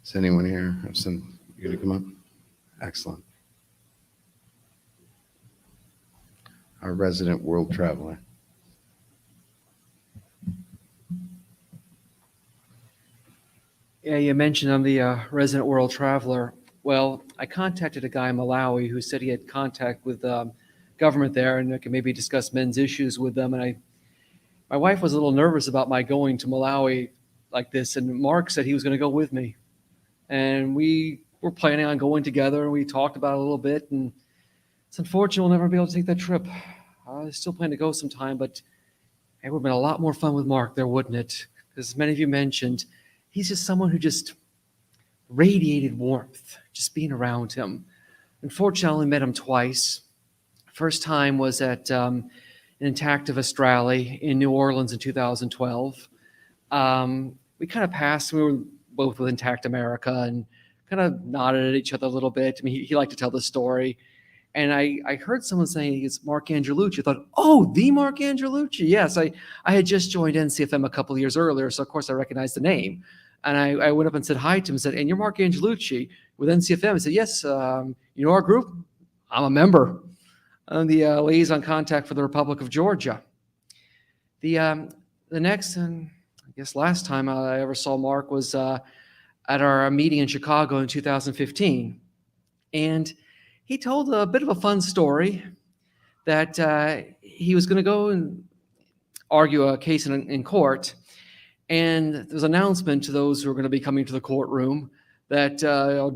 Is anyone here? You going to come up? Excellent. Our resident world traveler. Yeah, you mentioned I'm the resident world traveler. Well, I contacted a guy in Malawi who said he had contact with government there and I could maybe discuss men's issues with them. And my wife was a little nervous about my going to Malawi like this, and Marc said he was going to go with me. And we were planning on going together, and we talked about it a little bit. And it's unfortunate we'll never be able to take that trip. I still plan to go sometime, but it would have been a lot more fun with Marc there, wouldn't it? Because as many of you mentioned, he's just someone who just radiated warmth, just being around him. Unfortunately, I only met him twice. First time was at an Intactivist rally in New Orleans in 2012. We kind of passed, we were both with Intact America, and kind of nodded at each other a little bit. I mean, he liked to tell the story. And I heard someone saying it's Marc Angelucci. I thought, oh, the Marc Angelucci. Yes, I had just joined NCFM a couple of years earlier, so of course I recognized the name. And I went up and said hi to him and said, and you're Marc Angelucci with NCFM? I said, yes, you know our group? I'm a member. I'm the liaison contact for the Republic of Georgia. The next, and I guess last time I ever saw Marc was at our meeting in Chicago in 2015. And he told a bit of a fun story that he was going to go and argue a case in court. And there was an announcement to those who are going to be coming to the courtroom that,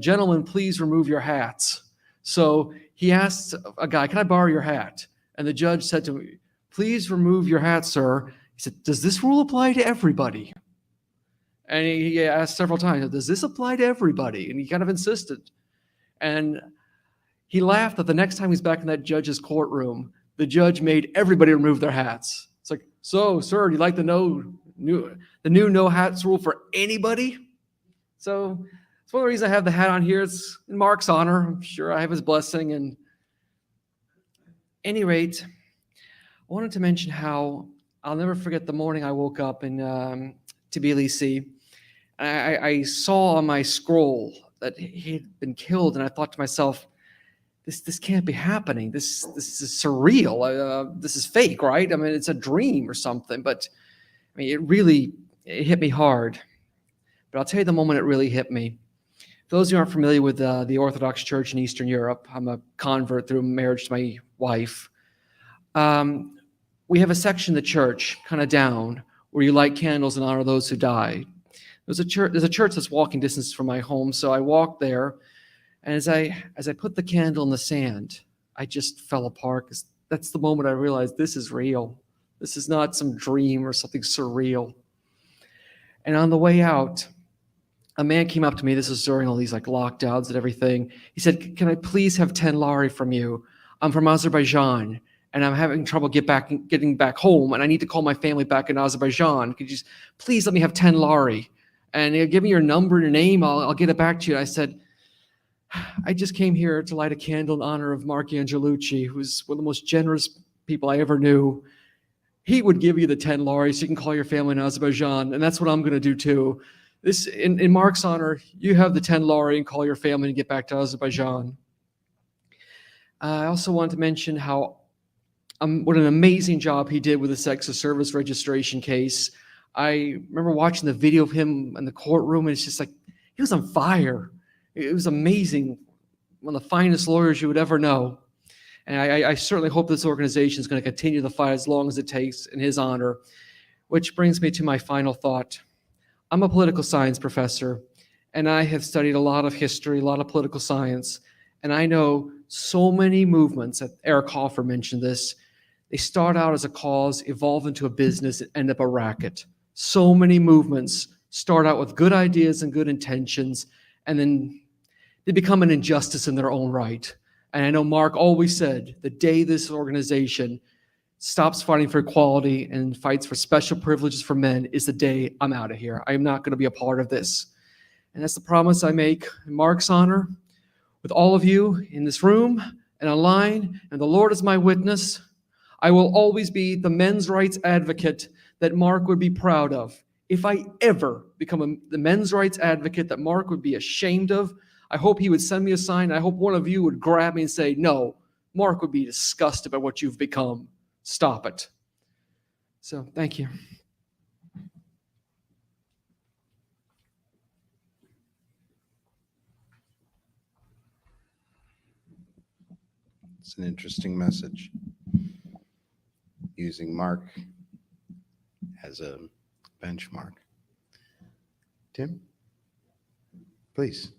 gentlemen, please remove your hats. So he asked a guy, can I borrow your hat? And the judge said to him, please remove your hat, sir. He said, does this rule apply to everybody? And he asked several times, does this apply to everybody? And he kind of insisted. And he laughed that the next time he's back in that judge's courtroom, the judge made everybody remove their hats. It's like, so, sir, do you like the new no hats rule for anybody? So it's one of the reasons I have the hat on here. It's in Marc's honor. I'm sure I have his blessing. And at any rate, I wanted to mention how I'll never forget the morning I woke up in Tbilisi. I saw on my scroll that he had been killed, and I thought to myself, this can't be happening. This is surreal. This is fake, right? I mean, it's a dream or something. But I mean, it hit me hard. But I'll tell you the moment it really hit me. For those who aren't familiar with the Orthodox Church in Eastern Europe, I'm a convert through marriage to my wife. We have a section of the church kind of down where you light candles in honor of those who died. There's a church that's walking distance from my home, so I walked there, and as I put the candle in the sand, I just fell apart, because that's the moment I realized this is real. This is not some dream or something surreal. And on the way out, a man came up to me. This was during all these lockdowns and everything. He said, can I please have 10 lari from you? I'm from Azerbaijan, and I'm having trouble getting back home, and I need to call my family back in Azerbaijan. Could you just please let me have 10 lari? And give me your number and your name. I'll get it back to you. I said, I just came here to light a candle in honor of Marc Angelucci, who's one of the most generous people I ever knew. He would give you the 10 lari so you can call your family in Azerbaijan, and that's what I'm going to do too. This, in Marc's honor, you have the 10 lari and call your family and get back to Azerbaijan. I also wanted to mention how what an amazing job he did with the sex of service registration case. I remember watching the video of him in the courtroom, and it's just like he was on fire. It was amazing. One of the finest lawyers you would ever know. And I certainly hope this organization is going to continue the fight as long as it takes in his honor. Which brings me to my final thought. I'm a political science professor, and I have studied a lot of history, a lot of political science, and I know So many movements, Eric Hoffer mentioned this, they start out as a cause, evolve into a business, and end up a racket. So many movements start out with good ideas and good intentions, and then they become an injustice in their own right. And I know Mark always said, the day this organization stops fighting for equality and fights for special privileges for men is the day I'm out of here. I am not going to be a part of this. And that's the promise I make in Mark's honor with all of you in this room and online, and the Lord is my witness. I will always be the men's rights advocate that Mark would be proud of. If I ever become the men's rights advocate that Mark would be ashamed of, I hope he would send me a sign. I hope one of you would grab me and say, no, Mark would be disgusted by what you've become. Stop it. So thank you. It's an interesting message. Using Mark as a benchmark. Tim, please.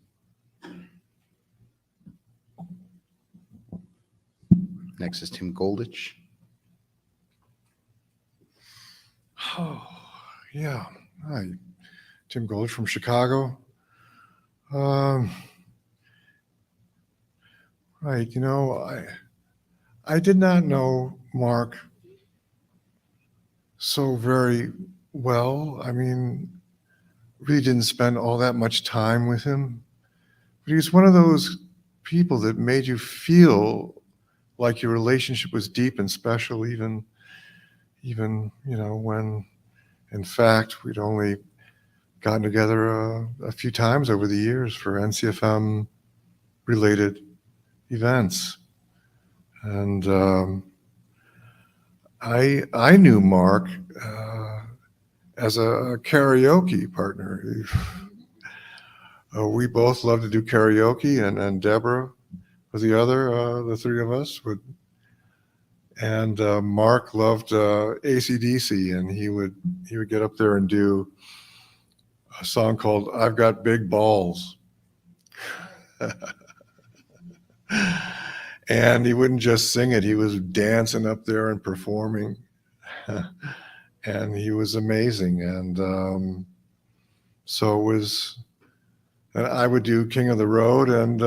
Next is Tim Goldich. Oh, yeah. Hi, Tim Goldich from Chicago. Right, you know, I did not know Mark so very well. I mean, really didn't spend all that much time with him. But he was one of those people that made you feel like your relationship was deep and special, even you know, when in fact we'd only gotten together a few times over the years for NCFM related events. And I knew Mark as a karaoke partner. We both loved to do karaoke, and Deborah was the other. The three of us would. And Mark loved AC/DC, and he would get up there and do a song called "I've Got Big Balls." And he wouldn't just sing it, he was dancing up there and performing. And he was amazing. And so it was, and I would do King of the Road, and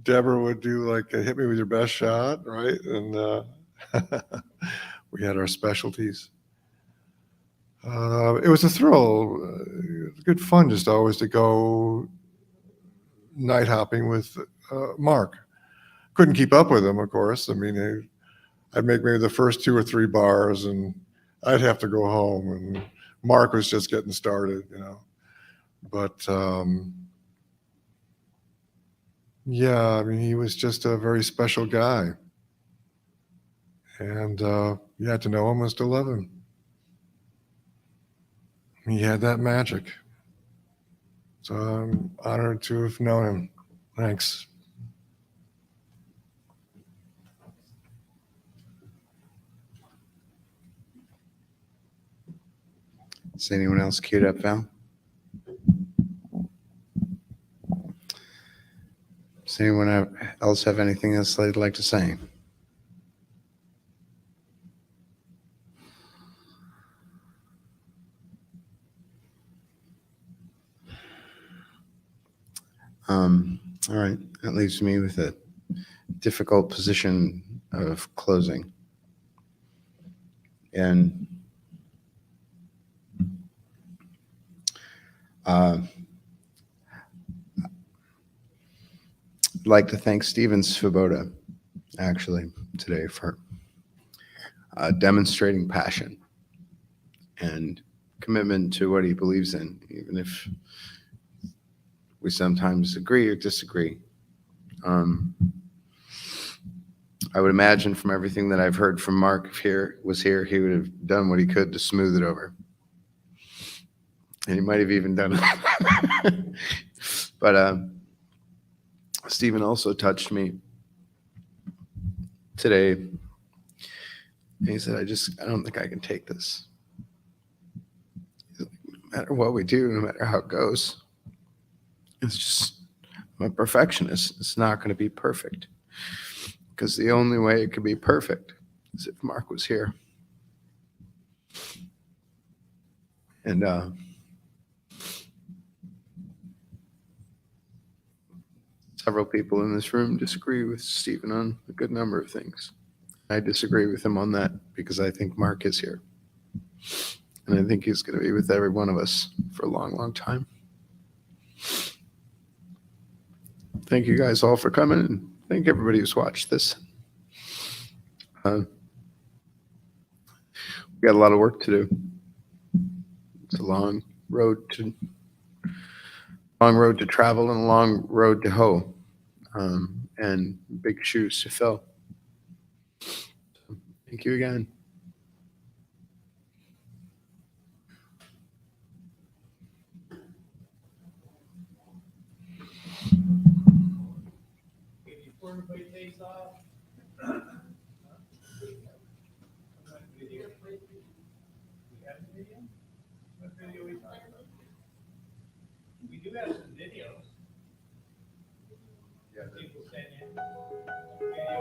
Deborah would do like Hit Me With Your Best Shot, right? And we had our specialties. It was a thrill. It was good fun just always to go night hopping with Mark. Couldn't keep up with him, of course. I mean, I'd make maybe the first 2 or 3 bars, and I'd have to go home. And Mark was just getting started, you know. But yeah, I mean, he was just a very special guy, and you had to know him was to love him. He had that magic. So I'm honored to have known him. Thanks. Is anyone else queued up, Val? Does anyone else have anything else they'd like to say? All right, that leaves me with a difficult position of closing. And I'd like to thank Steven Svoboda, actually, today for demonstrating passion and commitment to what he believes in, even if we sometimes agree or disagree. I would imagine from everything that I've heard from Mark, if he was here, he would have done what he could to smooth it over. And he might have even done it. But Stephen also touched me today. And he said, I don't think I can take this. No matter what we do, no matter how it goes, it's just, I'm a perfectionist. It's not going to be perfect. because the only way it could be perfect is if Mark was here. And several people in this room disagree with Stephen on a good number of things. I disagree with him on that because I think Mark is here. And I think he's going to be with every one of us for a long, long time. Thank you guys all for coming, and thank everybody who's watched this. We got a lot of work to do. It's a long road to travel and a long road to hoe, and big shoes to fill. So, thank you again. Before everybody takes off. Video. We have a video? What video are we talking about? We do have some videos. Yeah. People send in video.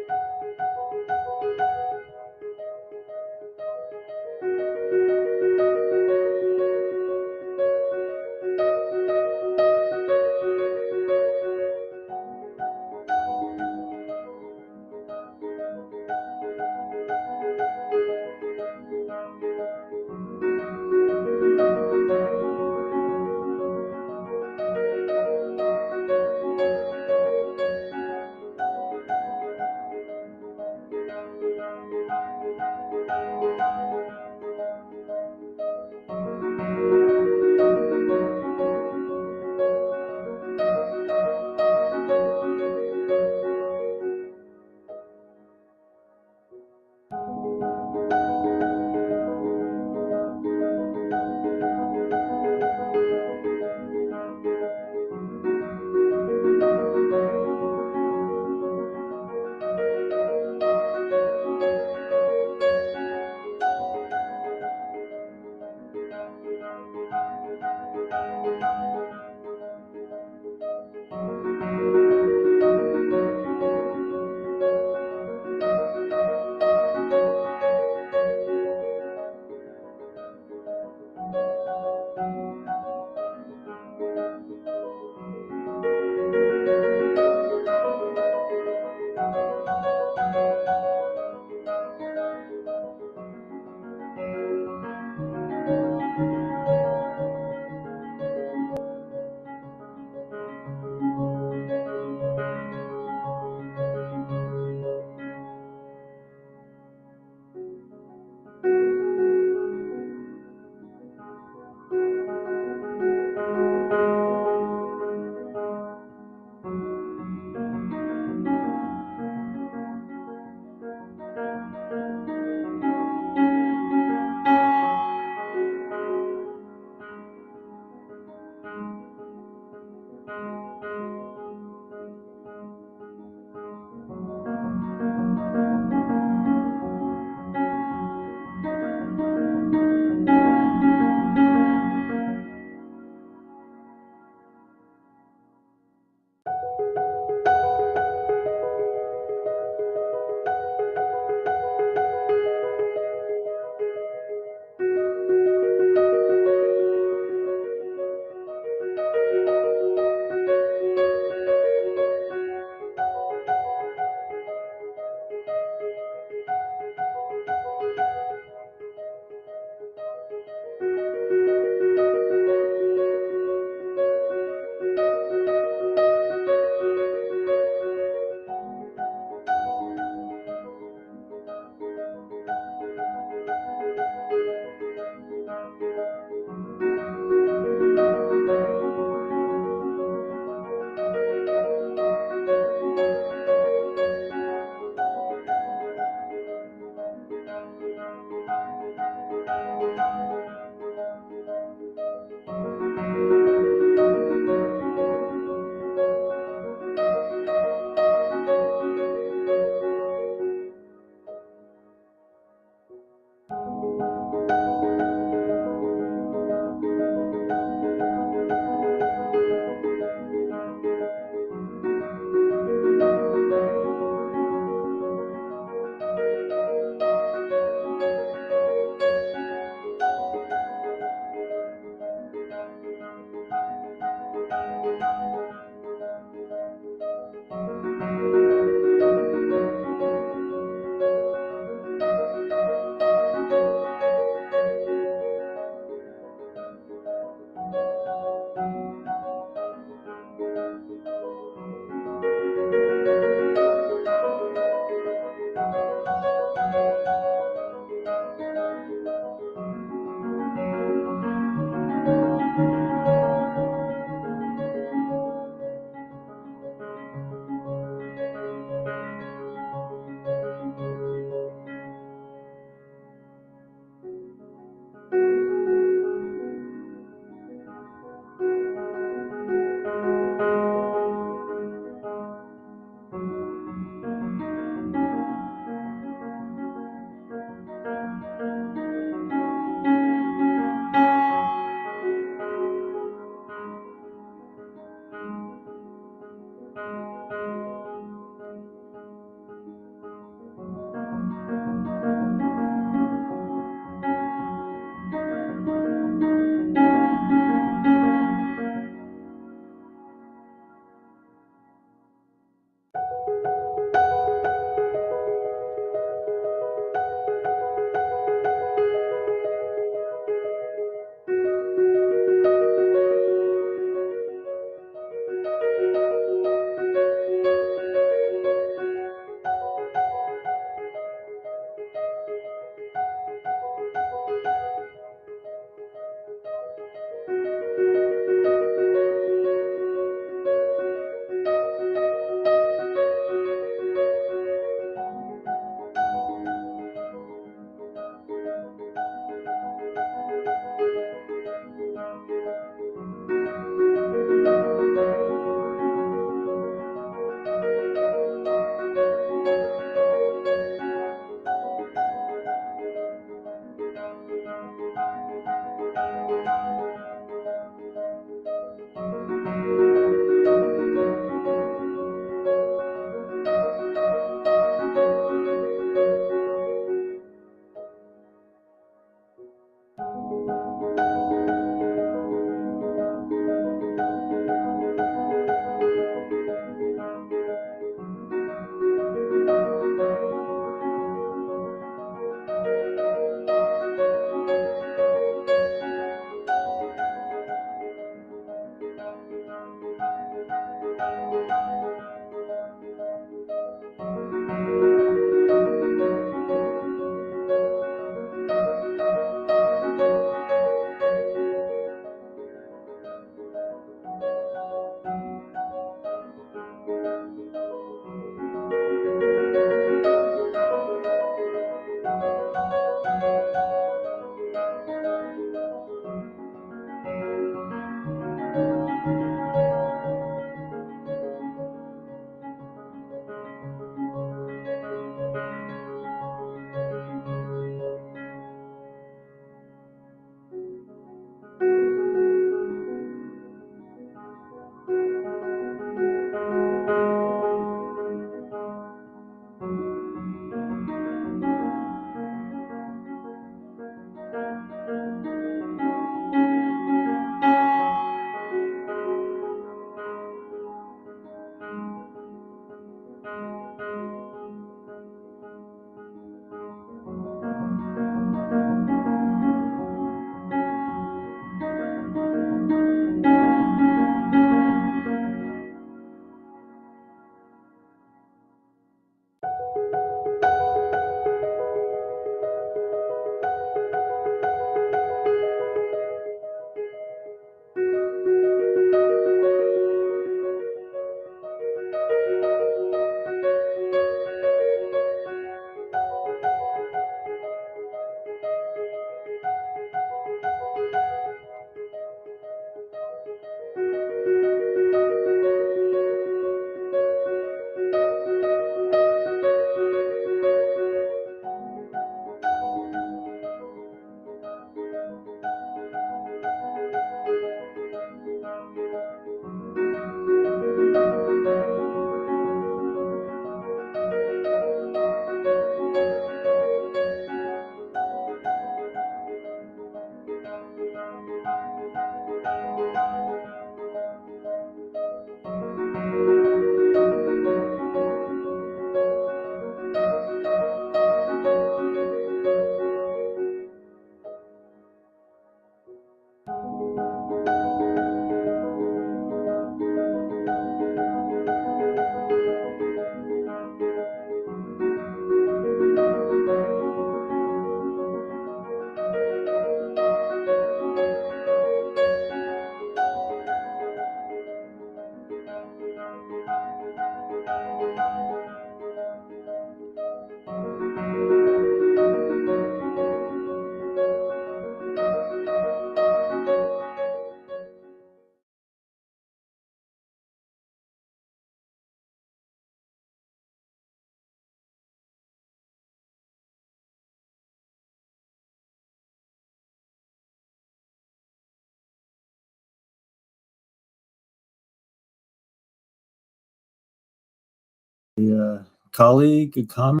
colleague, a comrade.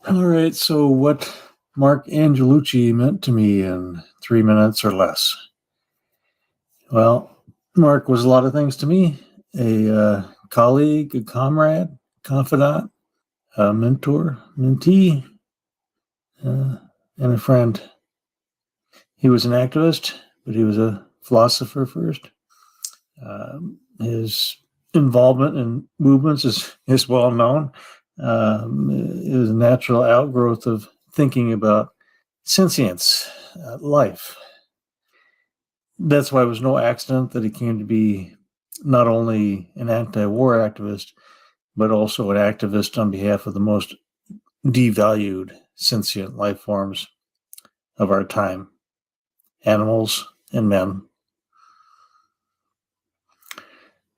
All right, so what Marc Angelucci meant to me in 3 minutes or less. Well, Marc was a lot of things to me: a colleague, a comrade, confidant, a mentor, mentee, and a friend. He was an activist, but he was a philosopher first. His involvement in movements is well known. It was a natural outgrowth of thinking about sentience, life. That's why it was no accident that he came to be not only an anti-war activist, but also an activist on behalf of the most devalued sentient life forms of our time, animals and men.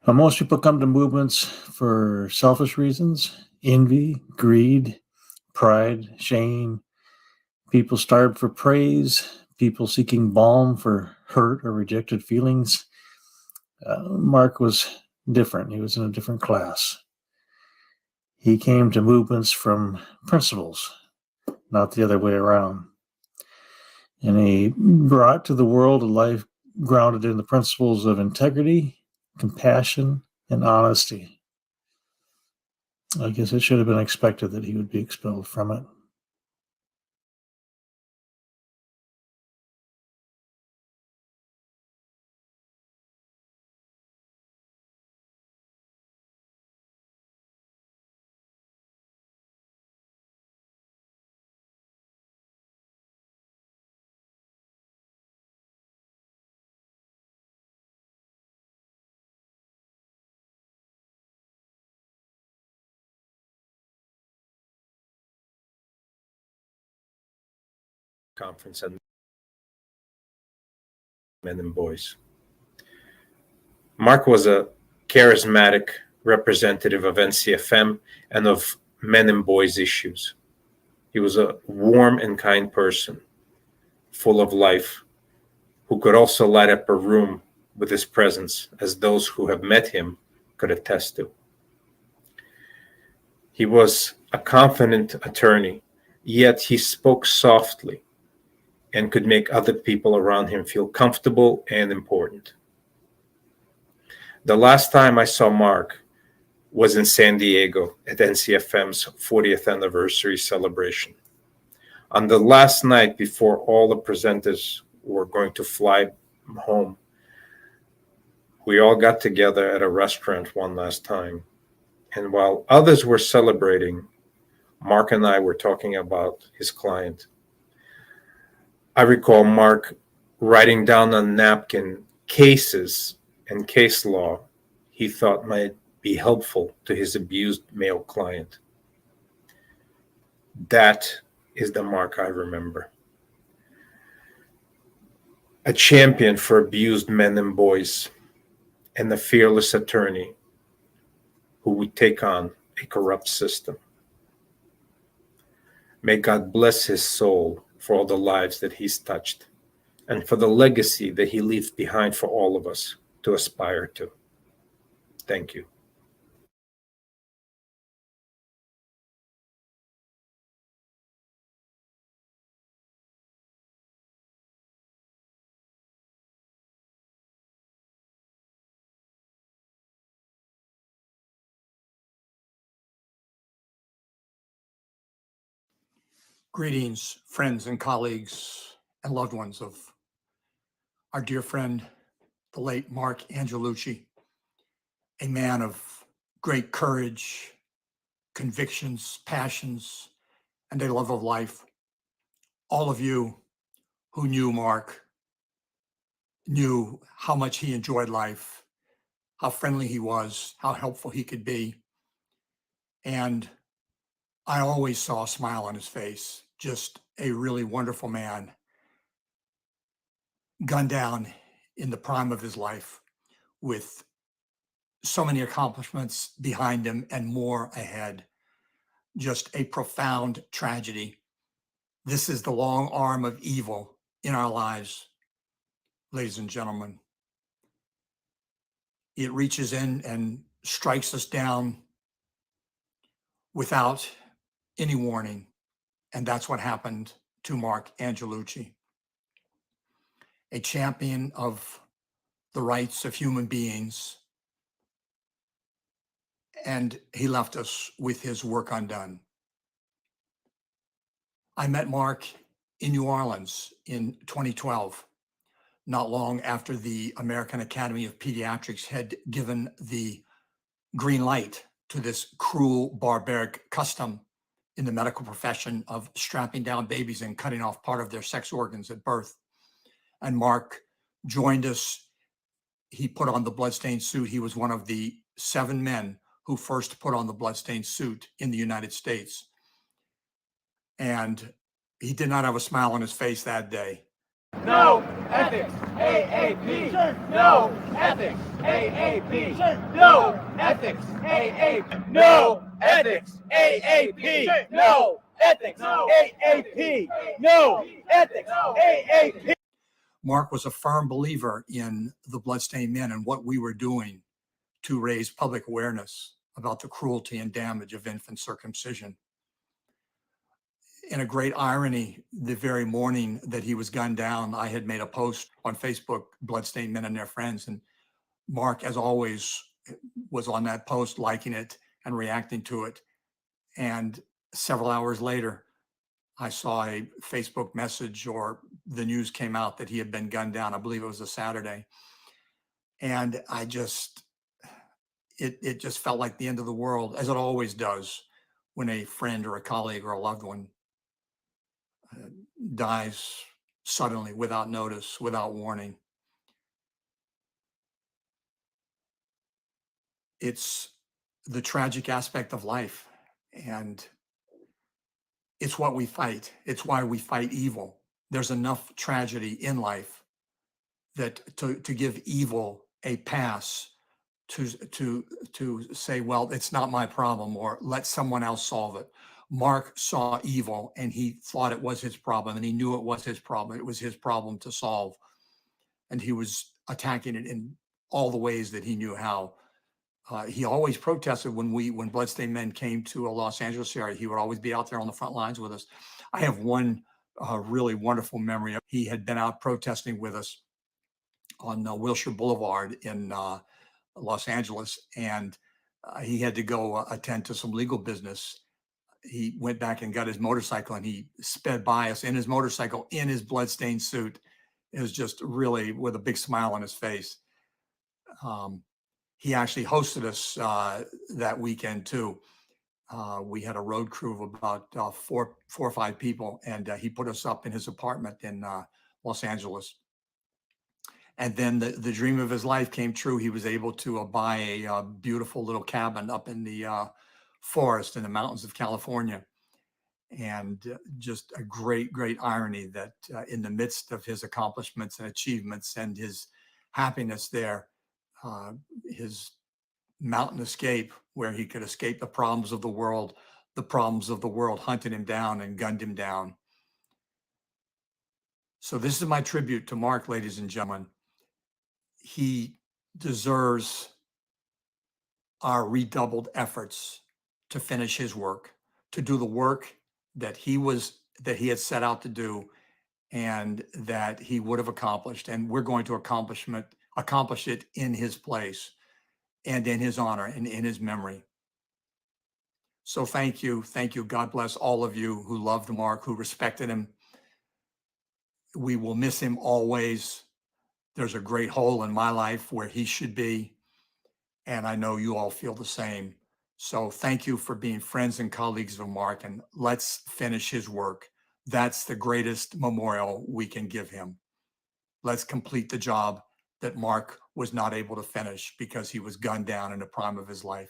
Most people come to movements for selfish reasons: envy, greed, pride, shame. People starved for praise, people seeking balm for hurt or rejected feelings. Marc was different. He was in a different class. He came to movements from principles, not the other way around. And he brought to the world a life grounded in the principles of integrity, compassion, and honesty. I guess it should have been expected that he would be expelled from it. Conference and men and boys. Marc was a charismatic representative of NCFM and of men and boys issues. He was a warm and kind person, full of life, who could also light up a room with his presence, as those who have met him could attest to. He was a confident attorney, yet he spoke softly and could make other people around him feel comfortable and important. The last time I saw Marc was in San Diego at NCFM's 40th anniversary celebration. On the last night before all the presenters were going to fly home, we all got together at a restaurant one last time. And while others were celebrating, Marc and I were talking about his client. I recall Marc writing down on a napkin cases and case law he thought might be helpful to his abused male client. That is the Marc I remember. A champion for abused men and boys, and a fearless attorney who would take on a corrupt system. May God bless his soul for all the lives that he's touched, and for the legacy that he leaves behind for all of us to aspire to. Thank you. Greetings, friends and colleagues and loved ones of our dear friend, the late Marc Angelucci, a man of great courage, convictions, passions, and a love of life. All of you who knew Marc knew how much he enjoyed life, how friendly he was, how helpful he could be. And I always saw a smile on his face, just a really wonderful man, gunned down in the prime of his life with so many accomplishments behind him and more ahead. Just a profound tragedy. This is the long arm of evil in our lives, ladies and gentlemen. It reaches in and strikes us down without any warning. And that's what happened to Marc Angelucci, a champion of the rights of human beings. And he left us with his work undone. I met Marc in New Orleans in 2012, not long after the American Academy of Pediatrics had given the green light to this cruel, barbaric custom in the medical profession of strapping down babies and cutting off part of their sex organs at birth. And Marc joined us. He put on the bloodstained suit. He was one of the 7 men who first put on the bloodstained suit in the United States. And he did not have a smile on his face that day. No ethics, AAP. No ethics, AAP. No ethics, AAP. No ethics, AAP. No ethics, AAP. No ethics, AAP. Marc was a firm believer in the bloodstained men and what we were doing to raise public awareness about the cruelty and damage of infant circumcision. In a great irony, the very morning that he was gunned down, I had made a post on Facebook, Bloodstained Men and Their Friends, and Marc, as always, was on that post, liking it and reacting to it. And several hours later, I saw a Facebook message, or the news came out that he had been gunned down. I believe it was a Saturday. And I just, it just felt like the end of the world, as it always does when a friend or a colleague or a loved one dies suddenly, without notice, without warning. It's the tragic aspect of life, and it's what we fight. It's why we fight evil. There's enough tragedy in life that to give evil a pass, to say, well, it's not my problem, or let someone else solve it. Marc saw evil and he thought it was his problem, and he knew it was his problem. It was his problem to solve. And he was attacking it in all the ways that he knew how. He always protested when Bloodstained Men came to a Los Angeles area. He would always be out there on the front lines with us. I have one really wonderful memory. He had been out protesting with us on Wilshire Boulevard in Los Angeles, and he had to go attend to some legal business. He went back and got his motorcycle, and he sped by us in his motorcycle in his bloodstained suit. It was just really with a big smile on his face. He actually hosted us that weekend too. We had a road crew of about 4 or 5 people, and he put us up in his apartment in Los Angeles. And then the dream of his life came true. He was able to buy a beautiful little cabin up in the forest in the mountains of California. And just a great, great irony that in the midst of his accomplishments and achievements and his happiness there, his mountain escape, where he could escape the problems of the world hunted him down and gunned him down. So this is my tribute to Marc, ladies and gentlemen. He deserves our redoubled efforts to finish his work, to do the work that he had set out to do and that he would have accomplished. And we're going to accomplish it in his place and in his honor and in his memory. So thank you. Thank you. God bless all of you who loved Marc, who respected him. We will miss him always. There's a great hole in my life where he should be, and I know you all feel the same. So thank you for being friends and colleagues of Marc, and let's finish his work. That's the greatest memorial we can give him. Let's complete the job that Marc was not able to finish because he was gunned down in the prime of his life.